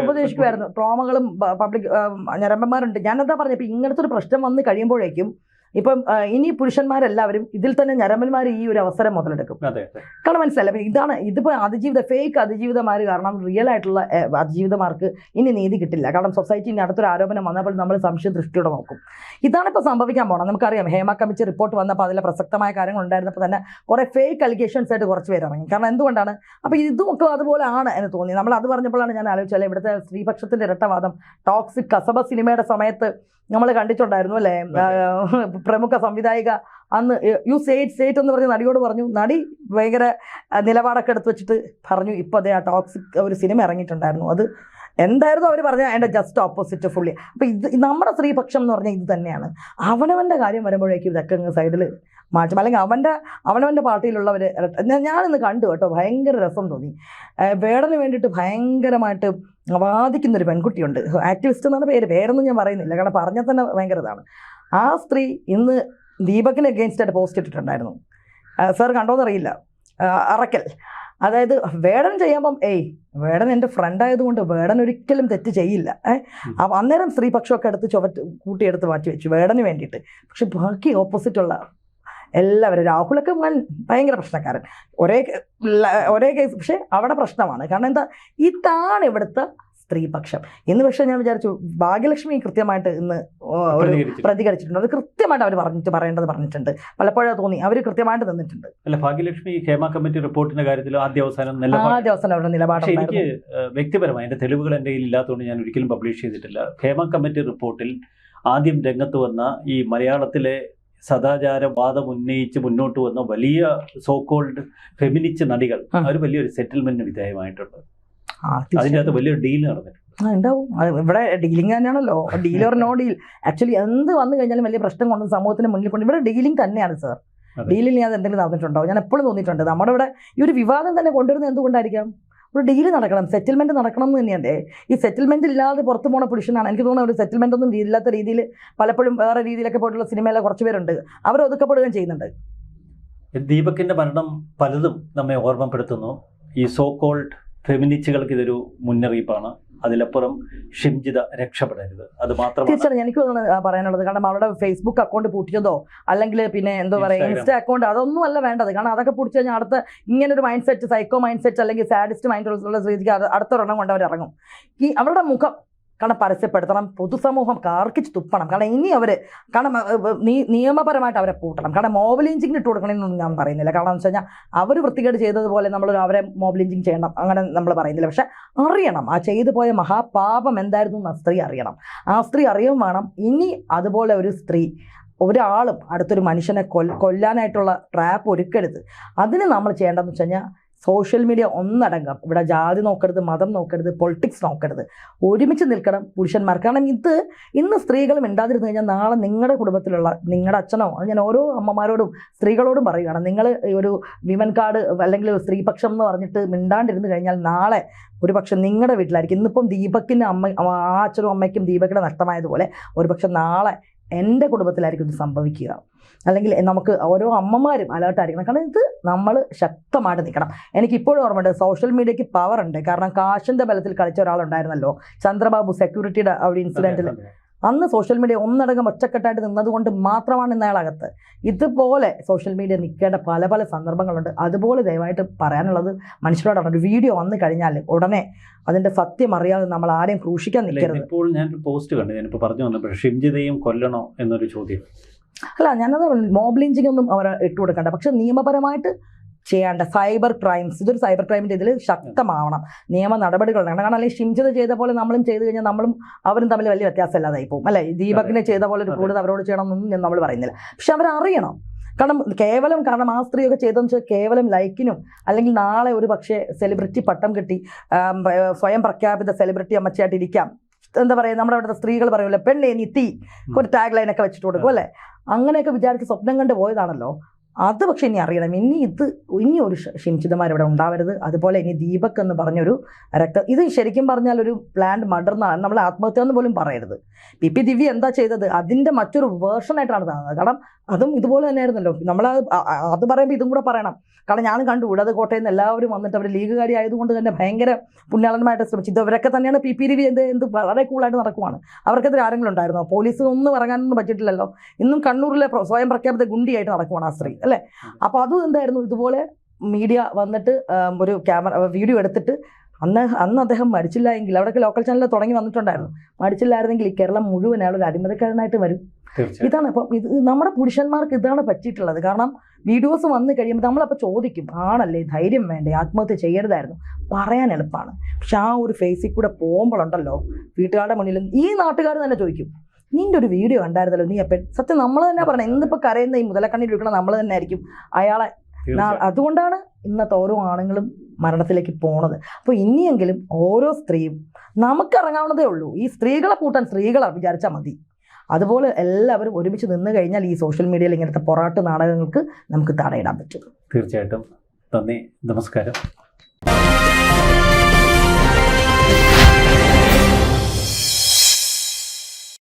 ഉപദേശിക്കുമായിരുന്നു. ട്രോമകളും പബ്ലിക് ഞരമ്പന്മാരുണ്ട്. ഞാനെന്താ പറഞ്ഞത്, ഇപ്പം ഇങ്ങനത്തെ ഒരു പ്രശ്നം വന്ന് കഴിയുമ്പോഴേക്കും ഇപ്പം ഇനി പുരുഷന്മാരെല്ലാവരും ഇതിൽ തന്നെ ഞരമ്പന്മാർ ഈ ഒരു അവസരം മുതലെടുക്കും. കാരണം മനസ്സിലായി. അപ്പം ഇതിപ്പോൾ ഫേക്ക് അതിജീവിതമാർ കാരണം റിയൽ ആയിട്ടുള്ള അതിജീവിതമാർക്ക് ഇനി നീതി കിട്ടില്ല. കാരണം സൊസൈറ്റി ഇനി അടുത്തൊരു ആരോപണം വന്നപ്പോൾ നമ്മൾ സംശയ ദൃഷ്ടിയോടെ നോക്കും. ഇതാണ് ഇപ്പോൾ സംഭവിക്കാൻ പോകണം. നമുക്കറിയാം, ഹേമ കമ്മിറ്റി റിപ്പോർട്ട് വന്നപ്പോൾ അതിലെ പ്രസക്തമായ കാര്യങ്ങൾ ഉണ്ടായിരുന്നപ്പോൾ തന്നെ കുറേ ഫേക്ക് അലിഗേഷൻസ് ആയിട്ട് കുറച്ച് പേര് ഇറങ്ങി. കാരണം എന്തുകൊണ്ടാണ്, അപ്പോൾ ഇതുമൊക്കെ അതുപോലെ ആണ് എന്ന് തോന്നി. നമ്മൾ അത് പറഞ്ഞപ്പോഴാണ് ഞാൻ ആലോചിച്ചാൽ ഇവിടുത്തെ സ്ത്രീപക്ഷത്തിൻ്റെ ഇരട്ടവാദം ടോക്സിക് കസബ സിനിമയുടെ സമയത്ത് നമ്മൾ കണ്ടിട്ടുണ്ടായിരുന്നു അല്ലേ? പ്രമുഖ സംവിധായിക അന്ന് യു സേറ്റ് എന്ന് പറഞ്ഞ നടിയോട് പറഞ്ഞു, നടി ഭയങ്കര നിലപാടൊക്കെ എടുത്ത് വെച്ചിട്ട് പറഞ്ഞു, ഇപ്പോൾ അതേ ആ ടോക്സിക് ഒരു സിനിമ ഇറങ്ങിയിട്ടുണ്ടായിരുന്നു, അത് എന്തായിരുന്നു അവർ പറഞ്ഞാൽ അതിൻ്റെ ജസ്റ്റ് ഓപ്പോസിറ്റ് ഫുള്ളി. അപ്പോൾ നമ്മുടെ സ്ത്രീപക്ഷം എന്ന് പറഞ്ഞാൽ ഇത് തന്നെയാണ്. അവനവൻ്റെ കാര്യം വരുമ്പോഴേക്കും ഇതൊക്കെ സൈഡിൽ മാറ്റും. അല്ലെങ്കിൽ അവനവൻ്റെ പാർട്ടിയിലുള്ളവർ. ഞാനിന്ന് കണ്ടു കേട്ടോ, ഭയങ്കര രസം തോന്നി. വേടന് വേണ്ടിയിട്ട് ഭയങ്കരമായിട്ട് വാദിക്കുന്നൊരു പെൺകുട്ടിയുണ്ട്, ആക്ടിവിസ്റ്റ് എന്നാണ് പേരൊന്നും ഞാൻ പറയുന്നില്ല, കാരണം പറഞ്ഞാൽ തന്നെ ഭയങ്കര ഇതാണ്. ആ സ്ത്രീ ഇന്ന് ദീപകിന് അഗെയിൻസ്റ്റ് ആയിട്ട് പോസ്റ്റ് ഇട്ടിട്ടുണ്ടായിരുന്നു. സാർ കണ്ടോന്നറിയില്ല, അറക്കൽ. അതായത് വേടൻ ചെയ്യുമ്പം വേടൻ എൻ്റെ ഫ്രണ്ട് ആയതുകൊണ്ട് വേടൻ ഒരിക്കലും തെറ്റ് ചെയ്യില്ല. അന്നേരം സ്ത്രീപക്ഷമൊക്കെ എടുത്ത് കൂട്ടിയെടുത്ത് മാറ്റി വെച്ചു വേടന് വേണ്ടിയിട്ട്. പക്ഷെ ബാക്കി ഓപ്പോസിറ്റുള്ള എല്ലാവരും, രാഹുലൊക്കെ ഭയങ്കര പ്രശ്നക്കാരൻ, ഒരേ കേസ്. പക്ഷെ അവിടെ പ്രശ്നമാണ്. കാരണം എന്താ, ഇതാണ് ഇവിടുത്തെ സ്ത്രീപക്ഷം. ഇന്ന് പക്ഷേ ഞാൻ വിചാരിച്ചു ഭാഗ്യലക്ഷ്മി കൃത്യമായിട്ട് ഇന്ന് പ്രതികരിച്ചിട്ടുണ്ട്. അത് കൃത്യമായിട്ട് അവർ പറഞ്ഞിട്ടുണ്ട്. പലപ്പോഴും തോന്നി അവർ കൃത്യമായിട്ട് നിന്നിട്ടുണ്ട്. അല്ല, ഭാഗ്യലക്ഷ്മി ഹേമ കമ്മിറ്റി റിപ്പോർട്ടിന്റെ കാര്യത്തിൽ ആദ്യ അവസാനം അവരുടെ നിലപാട്. എനിക്ക് വ്യക്തിപരമായി എൻ്റെ തെളിവുകൾ എൻ്റെ കയ്യിൽ ഇല്ലാത്തതുകൊണ്ട് ഞാൻ ഒരിക്കലും പബ്ലിഷ് ചെയ്തിട്ടില്ല. ഹേമ കമ്മിറ്റി റിപ്പോർട്ടിൽ ആദ്യം രംഗത്ത് വന്ന ഈ മലയാളത്തിലെ സദാചാരവാദം ഉന്നയിച്ച് മുന്നോട്ട് വന്ന വലിയ സോകോൾഡ് ഫെമിനിസ്റ്റ് നടികൾ അവർ വലിയൊരു സെറ്റിൽമെന്റിന് വിധേയമായിട്ടുണ്ട്. അതിൻ്റെ അകത്ത് വലിയൊരു ഡീൽ നടന്നിട്ടുണ്ട്. ഉണ്ടാവും. ഇവിടെ ഡീലിംഗ് തന്നെയാണല്ലോ, deal or no deal. Actually എന്ത് വന്നു കഴിഞ്ഞാലും വലിയ പ്രശ്നം കൊണ്ട് സമൂഹത്തിന് മുന്നിൽ കൊണ്ട് ഇവിടെ ഡീലിംഗ് തന്നെയാണ് സാർ. ഡീലിൽ ഞാൻ എന്തെങ്കിലും നടന്നിട്ടുണ്ടോ? ഞാൻ എപ്പോഴും തോന്നിയിട്ടുണ്ട് നമ്മുടെ ഇവിടെ ഈ ഒരു വിവാദം തന്നെ കൊണ്ടുവരുന്നത് എന്തുകൊണ്ടായിരിക്കാം? ഒരു ഡീല് നടക്കണം, സെറ്റിൽമെന്റ് നടക്കണം എന്ന് തന്നെയാണ്. ഈ സെറ്റിൽമെന്റ് ഇല്ലാതെ പുറത്തു പോണ പുരുഷനാണ്. എനിക്ക് തോന്നുന്നത് ഒരു സെറ്റിൽമെന്റ് ഒന്നും ഇല്ലാത്ത രീതിയിൽ പലപ്പോഴും വേറെ രീതിയിലൊക്കെ പോയിട്ടുള്ള സിനിമയിലെ കുറച്ച് പേരുണ്ട്, അവർ ഒതുക്കപ്പെടുകയും ചെയ്യുന്നുണ്ട്. ദീപകിന്റെ മരണം പലതും നമ്മെ ഓർമ്മപ്പെടുത്തുന്നു. ഈ സോ കോൾഡ് ഫെമിനിസ്റ്റുകൾക്ക് ഇതൊരു മുന്നറിയിപ്പാണ്. അതിലപ്പുറം ഷിംജിത രക്ഷപ്പെടരുത്. അത് മാത്രമാണ് തീർച്ചയായും എനിക്ക് പറയാനുള്ളത്. കാരണം അവരുടെ ഫേസ്ബുക്ക് അക്കൗണ്ട് പൂട്ടിച്ചതോ അല്ലെങ്കിൽ പിന്നെ എന്താ പറയുക ഇൻസ്റ്റ അക്കൗണ്ട് അതൊന്നും അല്ല വേണ്ടത്. കാരണം അതൊക്കെ പൂട്ടിച്ചു കഴിഞ്ഞാൽ അടുത്ത ഇങ്ങനൊരു mind set, psycho mind set അല്ലെങ്കിൽ സാഡിസ്റ്റ് മൈൻഡ് ഉള്ള രീതിക്ക് അടുത്തൊരെണ്ണം കൊണ്ട് അവർ ഇറങ്ങും. ഈ അവരുടെ മുഖം കാരണം പരസ്യപ്പെടുത്തണം, പൊതുസമൂഹം കാർക്കിച്ച് തുപ്പണം. കാരണം ഇനി അവർ കാരണം നിയമപരമായിട്ട് അവരെ പൂട്ടണം. കാരണം മോബ് ലിഞ്ചിങ് ഇട്ട് കൊടുക്കണമെന്നൊന്നും ഞാൻ പറയുന്നില്ല. കാരണം എന്ന് വെച്ച് കഴിഞ്ഞാൽ അവർ വൃത്തികേട് ചെയ്തതുപോലെ നമ്മൾ അവരെ മോബ് ലിഞ്ചിങ് ചെയ്യണം അങ്ങനെ നമ്മൾ പറയുന്നില്ല. പക്ഷെ അറിയണം ആ ചെയ്തു പോയ മഹാപാപം എന്തായിരുന്നു എന്ന് ആ സ്ത്രീ അറിയണം. ആ സ്ത്രീ അറിയും വേണം. ഇനി അതുപോലെ ഒരു സ്ത്രീ ഒരാളും അടുത്തൊരു മനുഷ്യനെ കൊല്ലാനായിട്ടുള്ള ട്രാപ്പ് ഒരുക്കരുത്. അതിന് നമ്മൾ ചെയ്യേണ്ടതെന്ന് വെച്ച് കഴിഞ്ഞാൽ സോഷ്യൽ മീഡിയ ഒന്നടങ്കം ഇവിടെ ജാതി നോക്കരുത്, മതം നോക്കരുത്, പൊളിറ്റിക്സ് നോക്കരുത്, ഒരുമിച്ച് നിൽക്കണം പുരുഷന്മാർ. കാരണം ഇന്ന് സ്ത്രീകളും മിണ്ടാതിരുന്നു കഴിഞ്ഞാൽ നാളെ നിങ്ങളുടെ കുടുംബത്തിലുള്ള നിങ്ങളുടെ അച്ഛനോ, അത് ഞാൻ ഓരോ അമ്മമാരോടും സ്ത്രീകളോടും പറയുകയാണ്, നിങ്ങൾ ഒരു വിമൻ കാർഡ് അല്ലെങ്കിൽ ഒരു സ്ത്രീപക്ഷം എന്ന് പറഞ്ഞിട്ട് മിണ്ടാണ്ടിരുന്നു കഴിഞ്ഞാൽ നാളെ ഒരു പക്ഷെ നിങ്ങളുടെ വീട്ടിലായിരിക്കും. ഇന്നിപ്പം ദീപക്കിൻ്റെ ആ അച്ഛനും അമ്മയ്ക്കും ദീപക്കിനെ നഷ്ടമായതുപോലെ ഒരു പക്ഷെ നാളെ എൻ്റെ കുടുംബത്തിലായിരിക്കും ഇത് സംഭവിക്കുക. അല്ലെങ്കിൽ നമുക്ക് ഓരോ അമ്മമാരും അലേർട്ടായിരിക്കണം. കാരണം ഇത് നമ്മൾ ശക്തമായിട്ട് നിൽക്കണം. എനിക്കിപ്പോഴും ഓർമ്മയുണ്ട്, സോഷ്യൽ മീഡിയയ്ക്ക് പവർ ഉണ്ട്. കാരണം കാശിൻ്റെ ബലത്തിൽ കളിച്ച ഒരാളുണ്ടായിരുന്നല്ലോ, ചന്ദ്രബാബു, സെക്യൂരിറ്റിയുടെ ഒരു ഇൻസിഡൻറ്റിൽ. അന്ന് സോഷ്യൽ മീഡിയ ഒന്നടങ്കം ഒറ്റക്കെട്ടായിട്ട് നിന്നതുകൊണ്ട് മാത്രമാണ് ഇന്ന് അയാളകത്ത്. ഇതുപോലെ സോഷ്യൽ മീഡിയ നിൽക്കേണ്ട പല പല സന്ദർഭങ്ങളുണ്ട്. അതുപോലെ ദയവായിട്ട് പറയാനുള്ളത് മനുഷ്യരോടാണ്, ഒരു വീഡിയോ വന്നു കഴിഞ്ഞാൽ ഉടനെ അതിൻ്റെ സത്യം അറിയാതെ നമ്മൾ ആരെയും ക്രൂശിക്കാൻ നിൽക്കരുത്. ഇപ്പോൾ ഞാൻ പോസ്റ്റ് കണ്ടു, ഞാനിപ്പോൾ പറഞ്ഞു വന്നപ്പോൾ ഷിംജിതയും കൊല്ലണോ എന്നൊരു ചോദ്യം. അല്ല, ഞാനത് മോബ് ലിഞ്ചിങ് ഒന്നും അവർ ഇട്ടുകൊടുക്കണ്ട. പക്ഷെ നിയമപരമായിട്ട് ചെയ്യേണ്ട സൈബർ ക്രൈംസ്, ഇതൊരു സൈബർ ക്രൈമിൻ്റെ ഇതിൽ ശക്തമാവണം, നിയമ നടപടികൾ ഉണ്ടാകണം. കാരണം അല്ലെങ്കിൽ ഷിംജിത ചെയ്ത പോലെ നമ്മളും ചെയ്ത് കഴിഞ്ഞാൽ നമ്മളും അവരും തമ്മിൽ വലിയ വ്യത്യാസമില്ലാതായി പോകും അല്ലേ. ദീപകിനെ ചെയ്ത പോലെ ഒരു കൂടുതൽ അവരോട് ചെയ്യണമെന്നൊന്നും നമ്മൾ പറയുന്നില്ല. പക്ഷെ അവരറിയണം. കാരണം ആ സ്ത്രീയൊക്കെ ചെയ്തതെന്ന് വെച്ചാൽ കേവലം ലൈക്കിനും, അല്ലെങ്കിൽ നാളെ ഒരു പക്ഷേ സെലിബ്രിറ്റി പട്ടം കിട്ടി സ്വയം പ്രഖ്യാപിത സെലിബ്രിറ്റി അമ്മച്ചിയായിട്ട് ഇരിക്കാം, എന്താ പറയുക, നമ്മുടെ അവിടുത്തെ സ്ത്രീകൾ പറയുമല്ലോ, പെണ്ണേ നീ തീ, ഒരു ടാഗ് ലൈനൊക്കെ വെച്ചിട്ട് കൊടുക്കും അല്ലേ. അങ്ങനെയൊക്കെ വിചാരിച്ച് സ്വപ്നം കണ്ട് പോയതാണല്ലോ. അത് പക്ഷെ ഇനി അറിയണം, ഇനി ഒരു ഷിംജിതമാരിവിടെ ഉണ്ടാവരുത്. അതുപോലെ ഇനി ദീപക് എന്ന് പറഞ്ഞൊരു ഇത് ശരിക്കും പറഞ്ഞാൽ ഒരു പ്ലാൻഡ് മർഡർ എന്നാണ്, നമ്മൾ ആത്മഹത്യ എന്ന് പോലും പറയരുത്. പി ദിവ്യ എന്താ ചെയ്തത് അതിൻ്റെ മറ്റൊരു വേർഷനായിട്ടാണ് കാണുന്നത്. കാരണം അതും ഇതുപോലെ തന്നെയായിരുന്നല്ലോ. നമ്മൾ അത് പറയുമ്പോൾ ഇതും കൂടെ പറയണം. കാരണം ഞാൻ കണ്ടു ഇടത് കോട്ടയിൽ നിന്ന് എല്ലാവരും വന്നിട്ട് അവർ ലീഗുകാരി ആയതുകൊണ്ട് തന്നെ ഭയങ്കര പുണ്യാളന്മാരായിട്ട് ശ്രമിച്ചു. ഇവരൊക്കെ തന്നെയാണ് പി ദിവ്യ എന്ത് വളരെ കൂളായിട്ട് നടക്കുവാണ്. അവർക്കെതിരെ ആരെങ്കിലും ഉണ്ടായിരുന്നോ? പോലീസിന് ഒന്നും ഇറങ്ങാനൊന്നും പറ്റിയിട്ടില്ലല്ലോ. ഇന്നും കണ്ണൂരിലെ സ്വയം പ്രഖ്യാപിത ഗുണ്ടിയായിട്ട് നടക്കുവാണ് ആ സ്ത്രീ അല്ലേ. അപ്പോൾ അതും എന്തായിരുന്നു, ഇതുപോലെ മീഡിയ വന്നിട്ട് ഒരു വീഡിയോ എടുത്തിട്ട് അന്ന് അദ്ദേഹം മരിച്ചില്ല എങ്കിൽ, അവിടെയൊക്കെ ലോക്കൽ ചാനലിൽ തുടങ്ങി വന്നിട്ടുണ്ടായിരുന്നു, മരിച്ചില്ലായിരുന്നെങ്കിൽ ഈ കേരളം മുഴുവൻ അയാൾ ഒരു അടിമതക്കാരനായിട്ട് വരും. ഇതാണ് അപ്പം ഇത് നമ്മുടെ പുരുഷന്മാർക്ക് ഇതാണ് പറ്റിയിട്ടുള്ളത്. കാരണം വീഡിയോസ് വന്നു കഴിയുമ്പോൾ നമ്മളപ്പോൾ ചോദിക്കും, ആണല്ലേ, ധൈര്യം വേണ്ടേ, ആത്മഹത്യ ചെയ്യരുതായിരുന്നു, പറയാൻ എളുപ്പമാണ്. പക്ഷെ ആ ഒരു ഫേസിൽ കൂടെ പോകുമ്പോഴുണ്ടല്ലോ, വീട്ടുകാരുടെ മുന്നിലും ഈ നാട്ടുകാർ തന്നെ ചോദിക്കും, നിന്റെ ഒരു വീഡിയോ കണ്ടായിരുന്നല്ലോ, നീ എപ്പോൾ സത്യം നമ്മൾ തന്നെ പറയണം. എന്നിപ്പോൾ കരയുന്ന ഈ മുതലക്കണ്ണിൽ ഇരിക്കണം നമ്മൾ തന്നെ ആയിരിക്കും അയാളെ. അതുകൊണ്ടാണ് ഇന്നത്തെ ഓരോ ആണുങ്ങളും മരണത്തിലേക്ക് പോണത്. അപ്പോൾ ഇനിയെങ്കിലും ഓരോ സ്ത്രീയും നമുക്കിറങ്ങാവുന്നതേ ഉള്ളൂ. ഈ സ്ത്രീകളെ കൂട്ടാൻ സ്ത്രീകളെ വിചാരിച്ചാൽ മതി. അതുപോലെ എല്ലാവരും ഒരുമിച്ച് നിന്ന് കഴിഞ്ഞാൽ ഈ സോഷ്യൽ മീഡിയയിൽ ഇങ്ങനത്തെ പൊറാട്ട് നാടകങ്ങൾക്ക് നമുക്ക് തടയിടാൻ പറ്റും. തീർച്ചയായിട്ടും. നന്ദി, നമസ്കാരം.